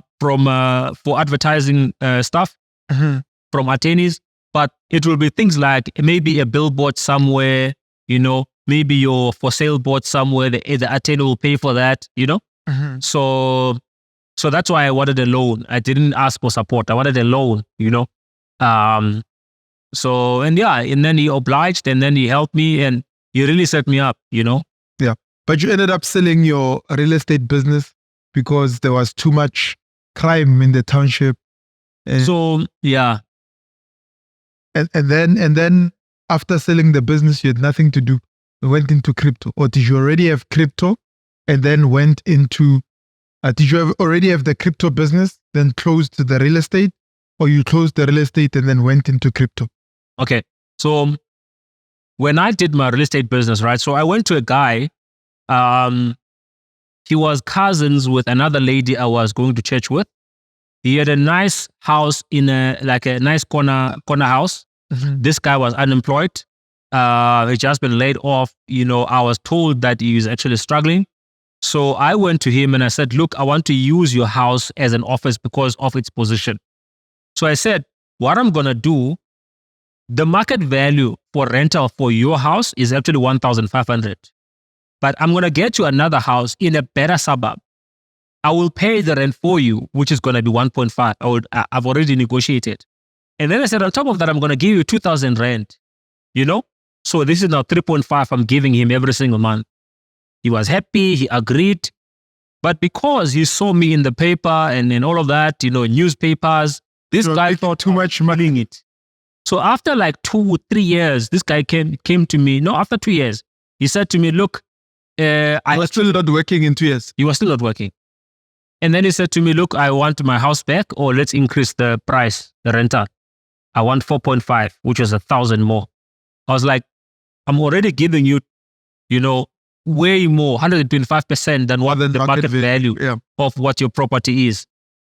advertising stuff from attorneys, but it will be things like maybe a billboard somewhere, maybe your for sale board somewhere, the attorney will pay for that, So that's why I wanted a loan. I didn't ask for support. I wanted a loan, and then he obliged, and then he helped me, and he really set me up, Yeah. But you ended up selling your real estate business because there was too much crime in the township. So, yeah. And then after selling the business, you had nothing to do. You went into crypto. Or did you already have crypto and then went into, did you already have the crypto business, then closed the real estate? Or you closed the real estate and then went into crypto? Okay. So when I did my real estate business, right? So I went to a guy, he was cousins with another lady I was going to church with. He had a nice house in a nice corner house. This guy was unemployed. He just been laid off. I was told that he was actually struggling. So I went to him and I said, look, I want to use your house as an office because of its position. So I said, what I'm going to do, the market value for rental for your house is actually 1,500. But I'm going to get you another house in a better suburb. I will pay the rent for you, which is going to be 1.5. I've already negotiated. And then I said, on top of that, I'm going to give you 2,000 rent. So this is now 3.5 I'm giving him every single month. He was happy. He agreed. But because he saw me in the paper and in all of that, newspapers, this guy thought too much money. It. So after like 2 3 years, this guy came to me. No, after 2 years, he said to me, look, I was still not working in 2 years. He was still not working. And then he said to me, look, I want my house back, or let's increase the price, the rental. I want 4.5, which was 1,000 more. I was like, I'm already giving you, way more, 125% than what the market value of what your property is.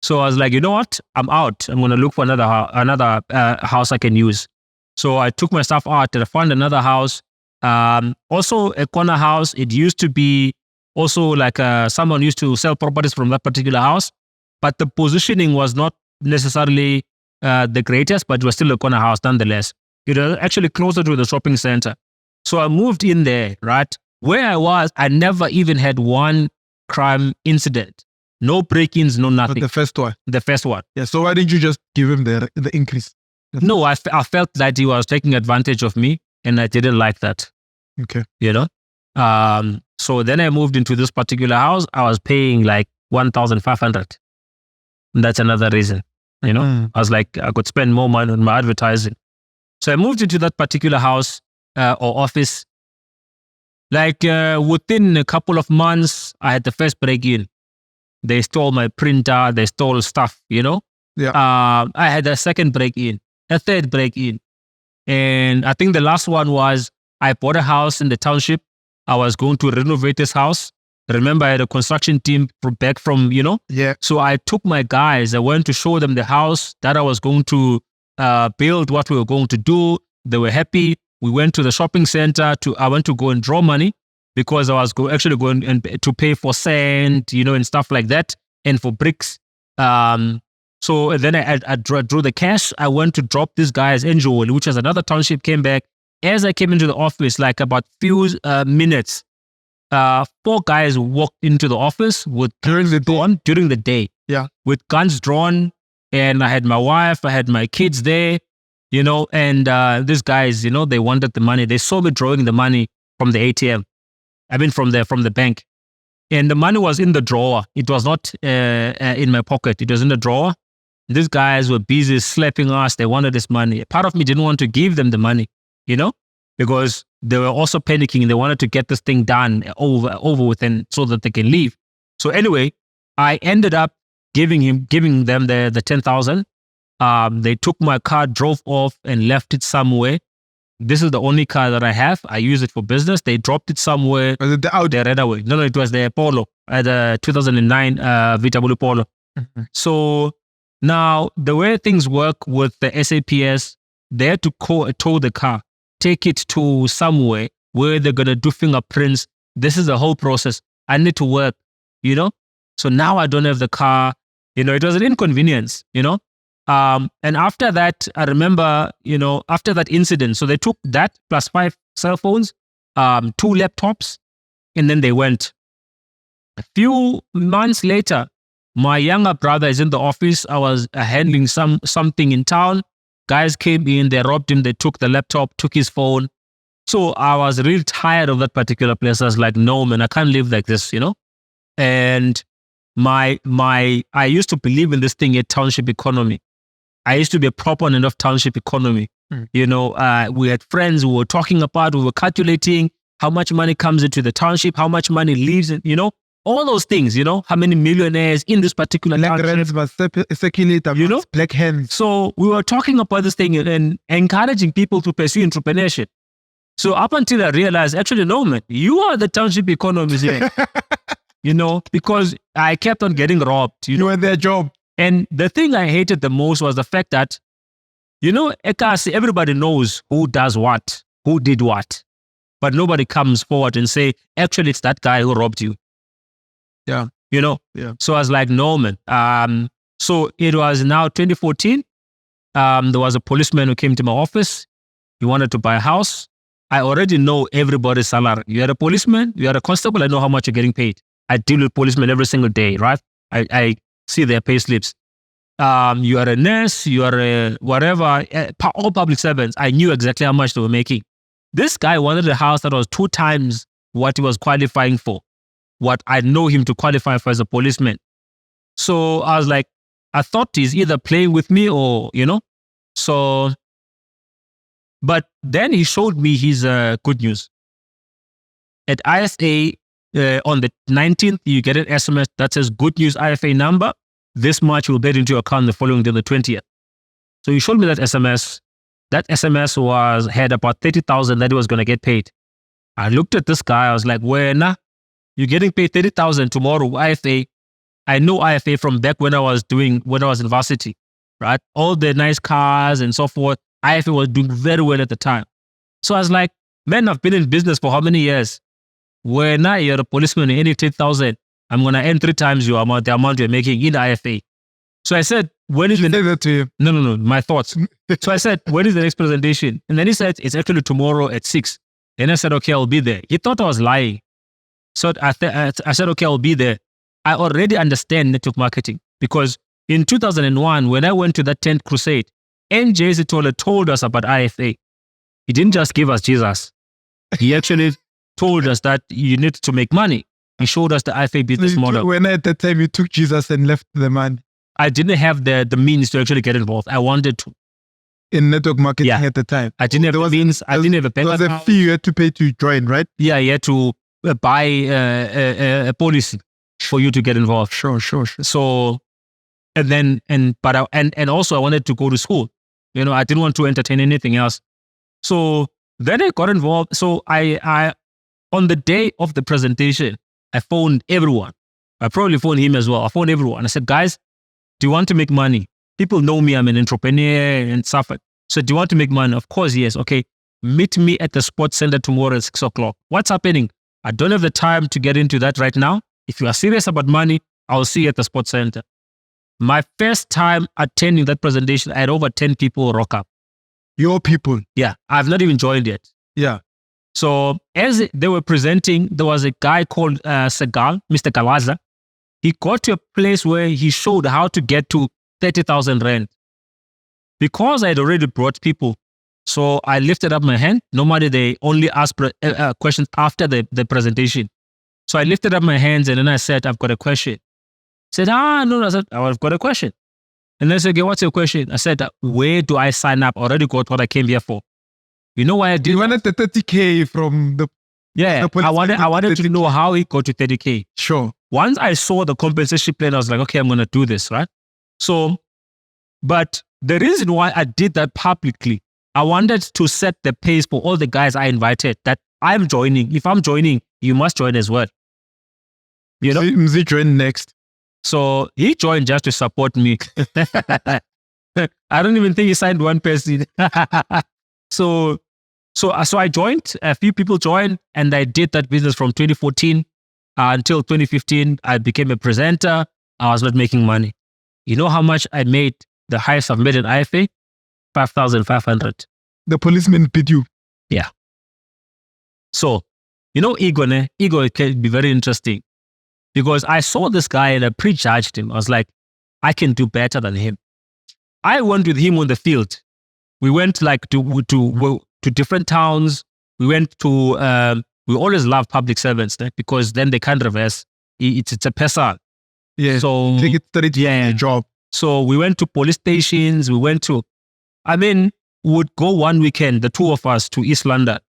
So I was like, you know what? I'm out. I'm going to look for another house I can use. So I took my stuff out and I found another house. Also a corner house. It used to be also like someone used to sell properties from that particular house, but the positioning was not necessarily the greatest, but it was still a corner house nonetheless. It was actually closer to the shopping center. So I moved in there, right? Where I was, I never even had one crime incident. No break-ins, no nothing. But the first one? The first one. Yeah, so why didn't you just give him the increase? No, I felt that he was taking advantage of me, and I didn't like that. Okay. So then I moved into this particular house. I was paying like 1,500. That's another reason, I was like, I could spend more money on my advertising. So I moved into that particular house or office. Like within a couple of months, I had the first break-in. They stole my printer. They stole stuff, Yeah. I had a second break-in, a third break-in. And I think the last one was I bought a house in the township. I was going to renovate this house. Remember, I had a construction team back from, Yeah. So I took my guys. I went to show them the house that I was going to build, what we were going to do. They were happy. We went to the shopping center. I went to go and draw money because I was actually going to pay for sand, and stuff like that, and for bricks. So then I drew the cash. I went to drop this guy's angel, which was another township, came back. As I came into the office, like about few minutes, 4 guys walked into the office with during the day. Yeah. With guns drawn. And I had my wife, I had my kids there, and these guys, they wanted the money. They saw me drawing the money from the ATM. I mean, from the bank. And the money was in the drawer. It was not in my pocket. It was in the drawer. These guys were busy slapping us. They wanted this money. Part of me didn't want to give them the money, because they were also panicking. They wanted to get this thing done over with, and so that they can leave. So anyway, I ended up giving them the 10,000. They took my car, drove off, and left it somewhere. This is the only car that I have. I use it for business. They dropped it somewhere. Was it the Audi? They ran away. No, it was the Polo, the 2009 VW Polo. Mm-hmm. So now the way things work with the SAPS, they had to tow the car, take it to somewhere where they're going to do fingerprints. This is the whole process. I need to work, So now I don't have the car. It was an inconvenience, And after that, I remember, after that incident, so they took that plus 5 cell phones, 2 laptops, and then they went. A few months later, my younger brother is in the office. I was handling something in town. Guys came in, they robbed him, they took the laptop, took his phone. So I was really tired of that particular place. I was like, no, man, I can't live like this, And I used to believe in this thing at Township economy. I used to be a proponent of Township economy. We had friends who were talking about, we were calculating how much money comes into the township, how much money leaves, all those things, how many millionaires in this particular township, black hands. So we were talking about this thing and encouraging people to pursue entrepreneurship. So up until I realized, actually, no, man, you are the township economists here, because I kept on getting robbed. You were their job. And the thing I hated the most was the fact that, Ekasi, everybody knows who does what, who did what, but nobody comes forward and say, actually, it's that guy who robbed you. Yeah. Yeah. So I was like, no, man. So it was now 2014. There was a policeman who came to my office. He wanted to buy a house. I already know everybody's salary. You are a policeman, you are a constable, I know how much you're getting paid. I deal with policemen every single day, right? I see their pay slips. You are a nurse, you are a whatever, all public servants. I knew exactly how much they were making. This guy wanted a house that was 2 times what he was qualifying for, what I know him to qualify for as a policeman. So I was like, I thought he's either playing with me or, so, but then he showed me his good news. At IFA, on the 19th, you get an SMS that says, good news IFA number. This much will get into your account the following day, the 20th. So he showed me that SMS. That SMS had about 30,000 that he was going to get paid. I looked at this guy. I was like, nah, you're getting paid 30,000 tomorrow, IFA. I know IFA from back when I was in varsity, right? All the nice cars and so forth. IFA was doing very well at the time. So I was like, man, I've been in business for how many years? Now you're a policeman, you earn 10,000. I'm going to earn 3 times the amount you're making in IFA. So I said, when is the that to you? No, my thoughts. So I said, when is the next presentation? And then he said, it's actually tomorrow at 6. And I said, okay, I'll be there. He thought I was lying. So I said, okay, I'll be there. I already understand network marketing because in 2001, when I went to that 10th crusade, NJ told us about IFA. He didn't just give us Jesus. He actually told us that you need to make money. He showed us the IFA business model. When at that time you took Jesus and left the man. I didn't have the means to actually get involved. I wanted to. In network marketing at the time. I didn't have the means. I didn't have a bank account. There was a fee you had to pay to join, right? Yeah, you had to buy a policy for you to get involved. Sure. So, and also I wanted to go to school. I didn't want to entertain anything else. So then I got involved. So I on the day of the presentation, I phoned everyone. I probably phoned him as well. I phoned everyone. I said, guys, do you want to make money? People know me. I'm an entrepreneur and stuff. So do you want to make money? Of course, yes. Okay. Meet me at the sports center tomorrow at 6 o'clock. What's happening? I don't have the time to get into that right now. If you are serious about money, I'll see you at the sports center. My first time attending that presentation, I had over 10 people rock up. Your people? Yeah. I've not even joined yet. Yeah. So as they were presenting, there was a guy called Segal, Mr. Galaza. He got to a place where he showed how to get to 30,000 rand. Because I had already brought people, so I lifted up my hand. Normally, they only ask questions after the presentation. So I lifted up my hands and then I said, I've got a question. He said, no. I said, I've got a question. And then I said, okay, what's your question? I said, where do I sign up? I already got what I came here for. You know why I did? You wanted the 30K from the Yeah, the police I wanted to know how he got to 30K. Sure. Once I saw the compensation plan, I was like, okay, I'm going to do this, right? So, but the reason why I did that publicly, I wanted to set the pace for all the guys I invited that I'm joining. If I'm joining, you must join as well. You know? Mzi join next. So he joined just to support me. I don't even think he signed one person. So I joined, a few people joined, and I did that business from 2014 until 2015. I became a presenter. I was not making money. You know how much I made? The highest I've made in IFA? 5,500. The policeman beat you. Yeah. So, you know, ego can be very interesting because I saw this guy and I prejudged him. I was like, I can do better than him. I went with him on the field. We went like to different towns. We went to, we always love public servants because then they can't reverse. It's a pesa. Yeah. So take it straight from the job. So we went to police stations. We would go one weekend, the two of us, to East London.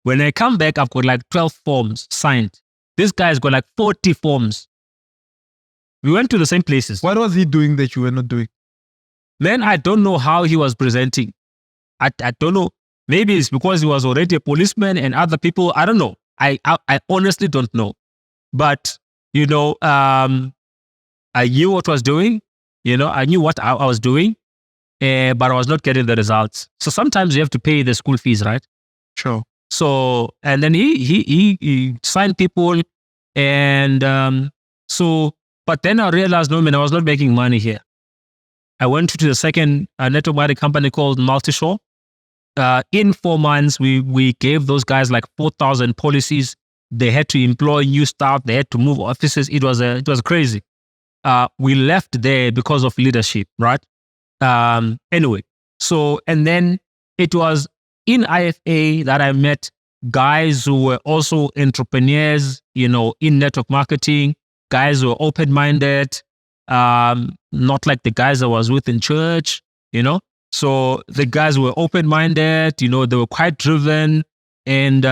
When I come back, I've got like 12 forms signed. This guy's got like 40 forms. We went to the same places. What was he doing that you were not doing? Man, I don't know how he was presenting. I don't know. Maybe it's because he was already a policeman and other people. I don't know. I honestly don't know. But, you know, I knew what I was doing. You know, I knew what I was doing, but I was not getting the results. So sometimes you have to pay the school fees, right? Sure. So, and then he signed people. And but then I realized, no, man, I was not making money here. I went to the second network marketing company called MultiShore. In 4 months, we gave those guys like 4,000 policies. They had to employ new staff. They had to move offices. It was crazy. We left there because of leadership, right? Anyway, so, and then it was in IFA that I met guys who were also entrepreneurs, you know, in network marketing, guys who were open-minded, not like the guys I was with in church, you know. So the guys were open-minded, you know, they were quite driven. And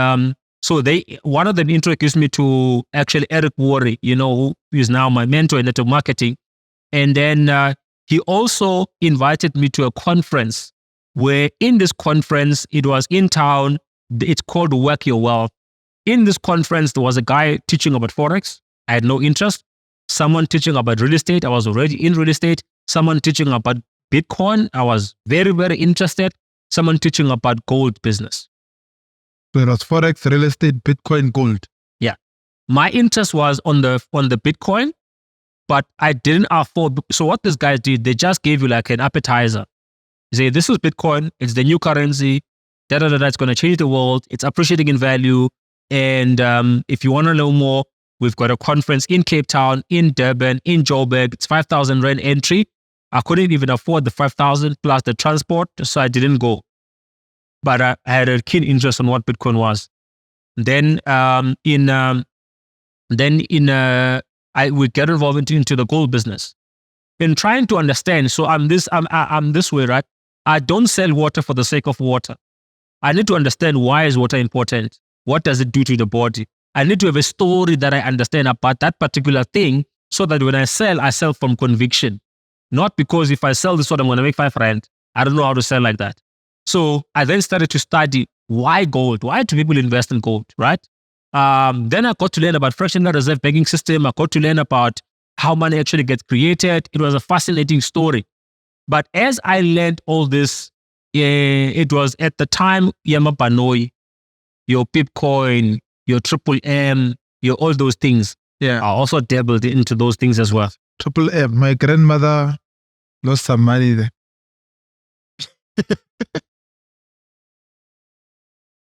so one of them introduced me to actually Eric Worry, you know, who is now my mentor in network marketing. And then he also invited me to a conference where in this conference, it was in town. It's called Work Your Wealth. In this conference, there was a guy teaching about Forex. I had no interest. Someone teaching about real estate. I was already in real estate. Someone teaching about Bitcoin. I was very, very interested. Someone teaching about gold business. So it was Forex, real estate, Bitcoin, gold. Yeah. My interest was on the Bitcoin, but I didn't afford. So what these guys did, they just gave you like an appetizer. They say, this is Bitcoin. It's the new currency. It's going to change the world. It's appreciating in value. And if you want to know more, we've got a conference in Cape Town, in Durban, in Joburg. It's 5,000 Rand entry. I couldn't even afford the 5,000 plus the transport, so I didn't go. But I had a keen interest on what Bitcoin was. Then I would get involved into the gold business. In trying to understand, so I'm this way, right? I don't sell water for the sake of water. I need to understand, why is water important? What does it do to the body? I need to have a story that I understand about that particular thing, so that when I sell from conviction. Not because if I sell this one, I'm going to make 5 Rand. I don't know how to sell like that. So I then started to study, why gold? Why do people invest in gold, right? Then I got to learn about fractional reserve banking system. I got to learn about how money actually gets created. It was a fascinating story. But as I learned all this, it was at the time, Yama Banoi, your Bitcoin, your Triple M, your all those things. Yeah. I also dabbled into those things as well. Triple M. My grandmother lost some money there.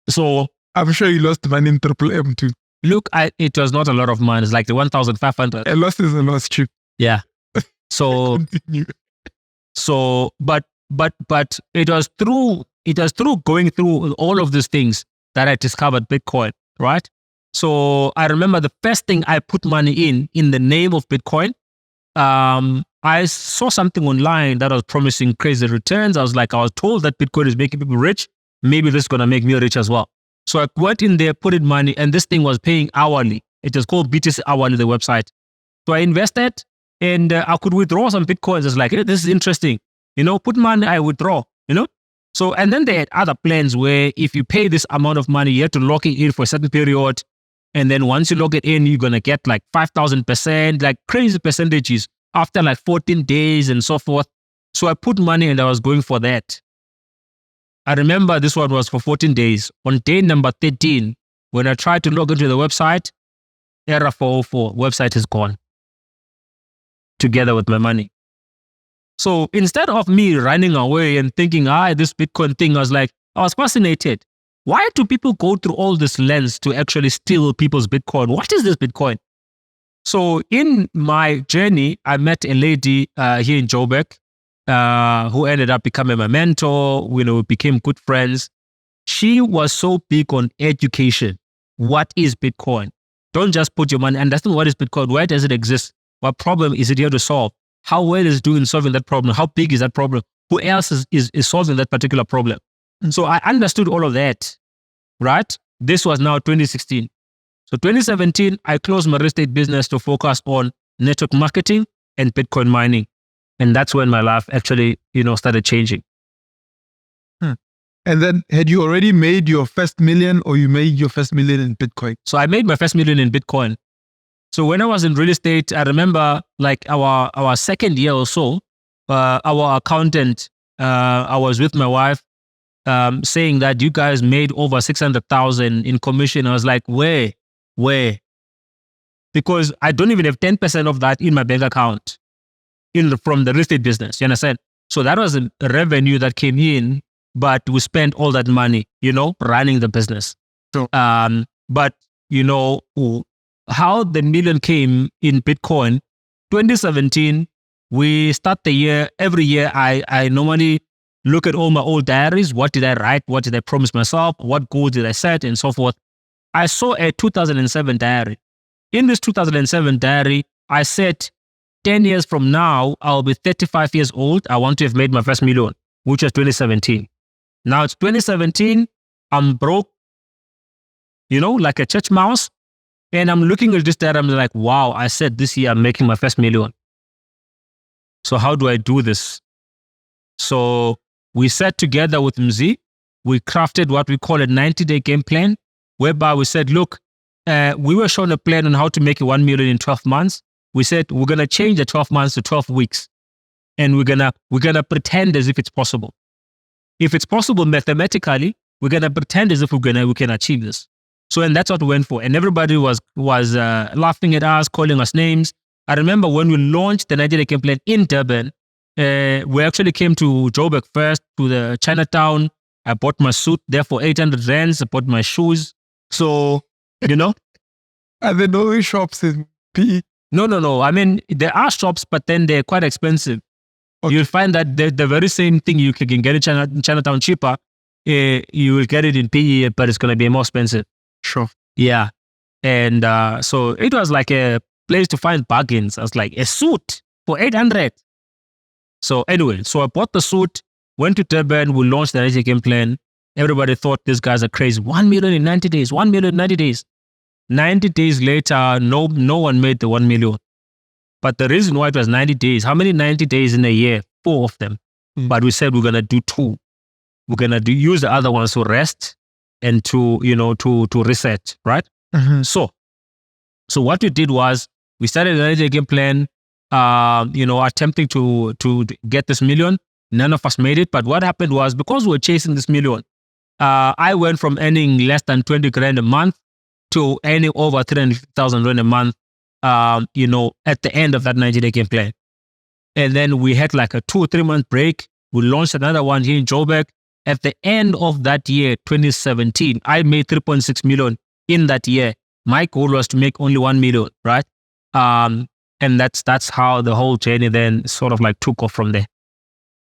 So I'm sure you lost money in Triple M too. Look, it was not a lot of money. It's like the 1,500. A loss is a loss, Chip. Yeah. So, but it was through going through all of these things that I discovered Bitcoin, right? So I remember the first thing I put money in the name of Bitcoin. I saw something online that was promising crazy returns. I was told that Bitcoin is making people rich. maybe this is going to make me rich as well. So I went in there, put in money, and this thing was paying hourly. It was called BTC Hourly, the website. So I invested, and I could withdraw some Bitcoins. It's like, hey, this is interesting. Put money, I withdraw, So, and then they had other plans where if you pay this amount of money, you have to lock it in for a certain period. And then once you lock it in, you're going to get like 5,000%, like crazy percentages after like 14 days and so forth. So I put money and I was going for that. I remember this one was for 14 days. On day number 13, when I tried to log into the website, error 404, website is gone together with my money. So instead of me running away and thinking, this Bitcoin thing, I was fascinated. Why do people go through all this lens to actually steal people's Bitcoin? What is this Bitcoin? So in my journey, I met a lady here in Joburg who ended up becoming my mentor. We became good friends. She was so big on education. What is Bitcoin? Don't just put your money. Understand what is Bitcoin. Where does it exist? What problem is it here to solve? How well is it doing solving that problem? How big is that problem? Who else is solving that particular problem? So I understood all of that, right? This was now 2016. So 2017, I closed my real estate business to focus on network marketing and Bitcoin mining. And that's when my life actually, started changing. And then had you already made your first million, or you made your first million in Bitcoin? So I made my first million in Bitcoin. So when I was in real estate, I remember like our second year or so, our accountant, I was with my wife, saying that you guys made over 600,000 in commission. I was like, where? Because I don't even have 10% of that in my bank account from the real estate business. You understand? So that was a revenue that came in, but we spent all that money, running the business. Sure. But how the million came in Bitcoin, 2017, we start the year, every year I normally look at all my old diaries. What did I write? What did I promise myself? What goals did I set? And so forth. I saw a 2007 diary. In this 2007 diary, I said, 10 years from now, I'll be 35 years old. I want to have made my first million, which was 2017. Now it's 2017. I'm broke, like a church mouse. And I'm looking at this diary. I'm like, wow, I said this year I'm making my first million. So how do I do this? So we sat together with Mzi. We crafted what we call a 90-day game plan, whereby we said, look, we were shown a plan on how to make 1 million in 12 months. We said, we're going to change the 12 months to 12 weeks. And we're gonna pretend as if it's possible. If it's possible mathematically, we're going to pretend as if we can achieve this. So, and that's what we went for. And everybody was laughing at us, calling us names. I remember when we launched the 90-day game plan in Durban, we actually came to Joburg first, to the Chinatown. I bought my suit there for 800 rands. I bought my shoes. So, Are there no shops in PE? No. I mean, there are shops, but then they're quite expensive. Okay. You'll find that the very same thing you can get in Chinatown cheaper, you will get it in PE, but it's going to be more expensive. Sure. Yeah. And so it was like a place to find bargains. I was like, a suit for 800. So anyway, so I bought the suit, went to Durban, we launched the 90-day game plan. Everybody thought these guys are crazy. 1 million in 90 days, 1 million in 90 days. 90 days later, no one made the 1 million. But the reason why it was 90 days, how many 90 days in a year? 4 of them. But we said we're going to do 2. We're going to use the other ones to rest and to reset, right? Mm-hmm. So what we did was we started a 90-day game plan, attempting to get this million. None of us made it. But what happened was, because we were chasing this million, I went from earning less than 20 grand a month to earning over 350,000 rand a month, at the end of that 90-day game plan. And then we had like a 2 or 3 month break. We launched another one here in Joburg. At the end of that year, 2017, I made 3.6 million in that year. My goal was to make only 1 million, right? And that's how the whole journey then sort of like took off from there.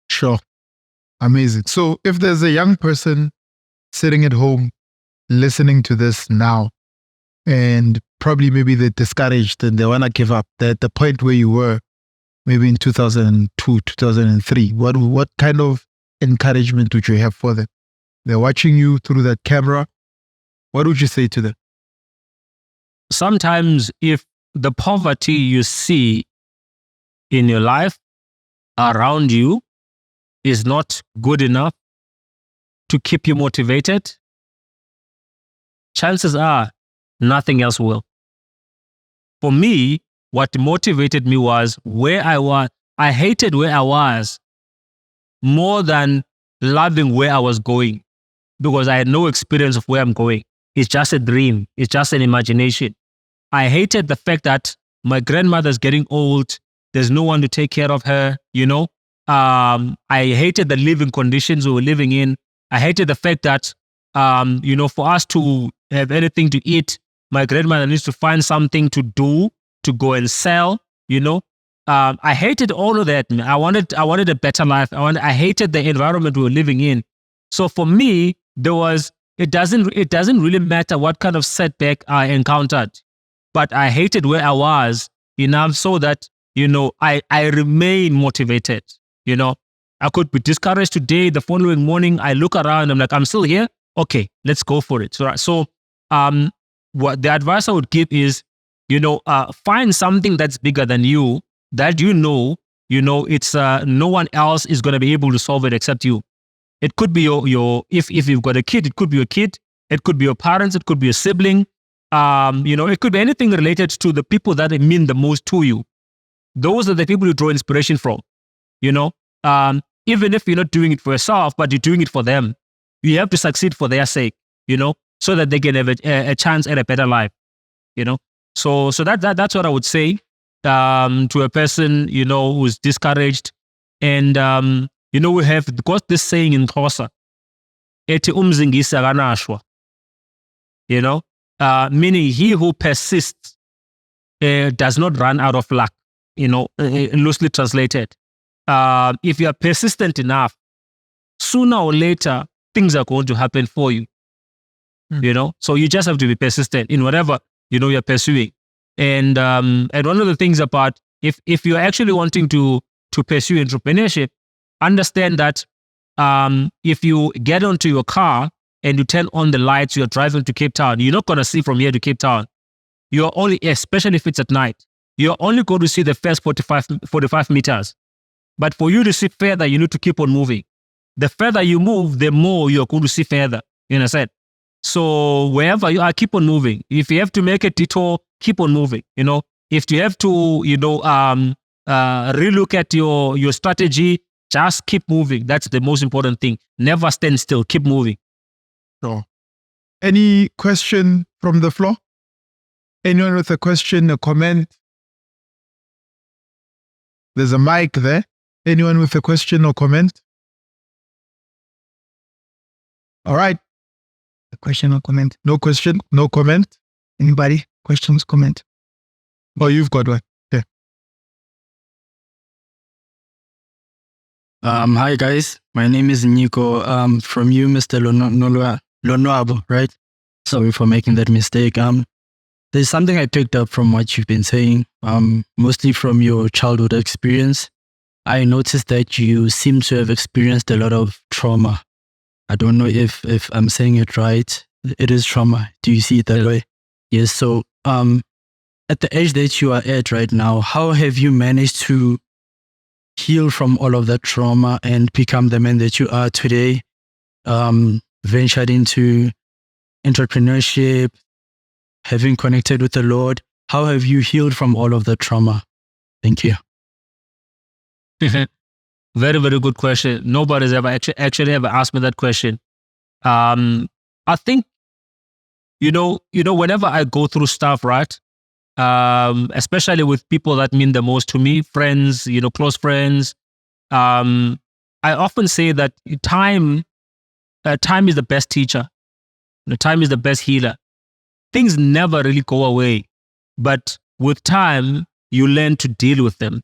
Sure. Amazing. So if there's a young person sitting at home listening to this now, and probably maybe they're discouraged and they want to give up, they're at the point where you were maybe in 2002, 2003, what kind of encouragement would you have for them? They're watching you through that camera. What would you say to them? Sometimes if the poverty you see in your life around you is not good enough to keep you motivated, chances are nothing else will. For me, what motivated me was where I was. I hated where I was more than loving where I was going, because I had no experience of where I'm going. It's just a dream. It's just an imagination. I hated the fact that my grandmother's getting old. There's no one to take care of her, I hated the living conditions we were living in. I hated the fact that, for us to have anything to eat, my grandmother needs to find something to do, to go and sell, I hated all of that. I wanted a better life. I hated the environment we were living in. So for me, it doesn't really matter what kind of setback I encountered, but I hated where I was enough so that, I remain motivated. I could be discouraged today. The following morning, I look around, I'm like, I'm still here. Okay, let's go for it. So what the advice I would give is, find something that's bigger than you, that it's no one else is going to be able to solve it except you. It could be your if you've got a kid, it could be your kid, it could be your parents, it could be a sibling, it could be anything related to the people that mean the most to you. Those are the people you draw inspiration from. Even if you're not doing it for yourself, but you're doing it for them, you have to succeed for their sake, so that they can have a chance at a better life, So that's what I would say to a person, who's discouraged. And, we have got this saying in Xhosa, ethi umzingisi akanashwa, meaning he who persists does not run out of luck, loosely translated. If you are persistent enough, sooner or later, things are going to happen for you. So you just have to be persistent in whatever, you're pursuing. And one of the things about, if you're actually wanting to pursue entrepreneurship, understand that if you get onto your car and you turn on the lights, you're driving to Cape Town, you're not going to see from here to Cape Town. You're only, especially if it's at night, you're only going to see the first 45 meters. But for you to see further, you need to keep on moving. The further you move, the more you're going to see further. You understand? So wherever you are, keep on moving. If you have to make a detour, keep on moving. If you have to, relook at your strategy, just keep moving. That's the most important thing. Never stand still. Keep moving. Sure. Any question from the floor? Anyone with a question, a comment? There's a mic there. Anyone with a question or comment? All right. A question or comment? No question, no comment. Anybody? Questions, comment? Oh, you've got one. Yeah. Hi guys. My name is Nico. From you, Mr. Lonwabo, right? Sorry for making that mistake. There's something I picked up from what you've been saying, mostly from your childhood experience. I noticed that you seem to have experienced a lot of trauma. I don't know if I'm saying it right. It is trauma. Do you see it that way? Yes. So at the age that you are at right now, how have you managed to heal from all of that trauma and become the man that you are today? Ventured into entrepreneurship, having connected with the Lord. How have you healed from all of that trauma? Thank you. Very, very good question. Nobody's ever actually ever asked me that question. I think, whenever I go through stuff, right? Especially with people that mean the most to me, friends, close friends. I often say that time is the best teacher. Time is the best healer. Things never really go away, but with time, you learn to deal with them,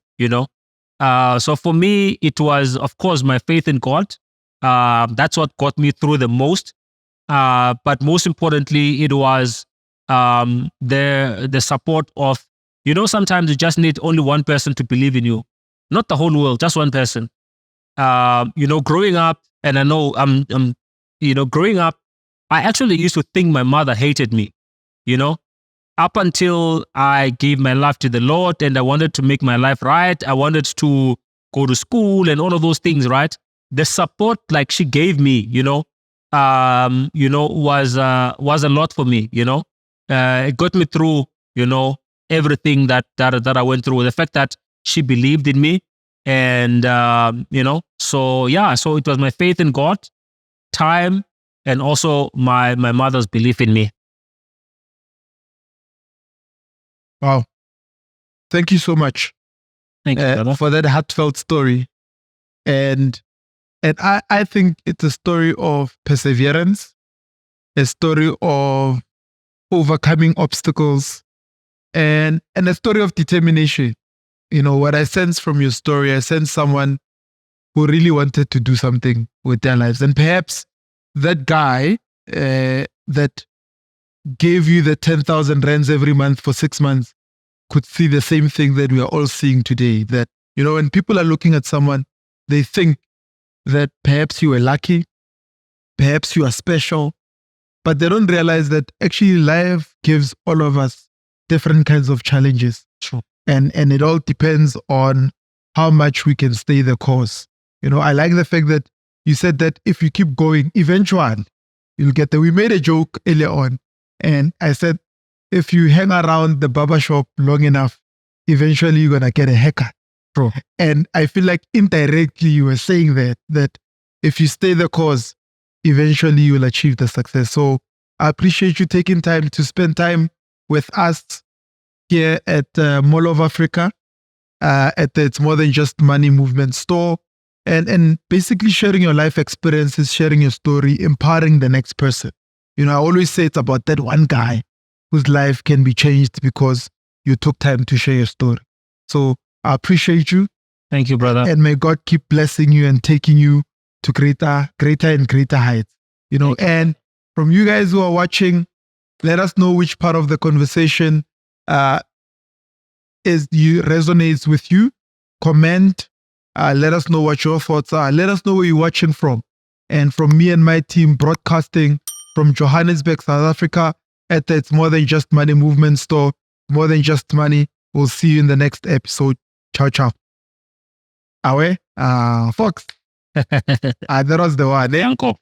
So for me, it was, of course, my faith in God. That's what got me through the most. But most importantly, it was the support of, sometimes you just need only one person to believe in you, not the whole world, just one person. Growing up, and I know I'm growing up, I actually used to think my mother hated me, up until I gave my life to the Lord and I wanted to make my life right. I wanted to go to school and all of those things, right? The support like she gave me, was a lot for me, it got me through, everything that I went through. The fact that she believed in me and, so it was my faith in God, time, and also my mother's belief in me. Wow. Thank you so much. Thank you, for that heartfelt story. And I think it's a story of perseverance, a story of overcoming obstacles, and a story of determination. What I sense from your story, I sense someone who really wanted to do something with their lives. And perhaps that guy that gave you the 10,000 rands every month for 6 months could see the same thing that we are all seeing today. That, when people are looking at someone, they think that perhaps you were lucky, perhaps you are special, but they don't realize that actually life gives all of us different kinds of challenges. True. And it all depends on how much we can stay the course. I like the fact that you said that if you keep going, eventually you'll get there. We made a joke earlier on, and I said, if you hang around the barber shop long enough, eventually you're going to get a haircut. True. And I feel like indirectly you were saying that if you stay the course, eventually you will achieve the success. So I appreciate you taking time to spend time with us here at Mall of Africa, at the It's More Than Just Money movement store, and basically sharing your life experiences, sharing your story, empowering the next person. I always say it's about that one guy whose life can be changed because you took time to share your story. So I appreciate you. Thank you, brother. And may God keep blessing you and taking you to greater and greater heights. And from you guys who are watching, let us know which part of the conversation resonates with you. Comment. Let us know what your thoughts are. Let us know where you're watching from. And from me and my team broadcasting from Johannesburg, South Africa, at the It's More Than Just Money movement store, More Than Just Money. We'll see you in the next episode. Ciao, ciao. Awe, Fox. That was the one. Uncle.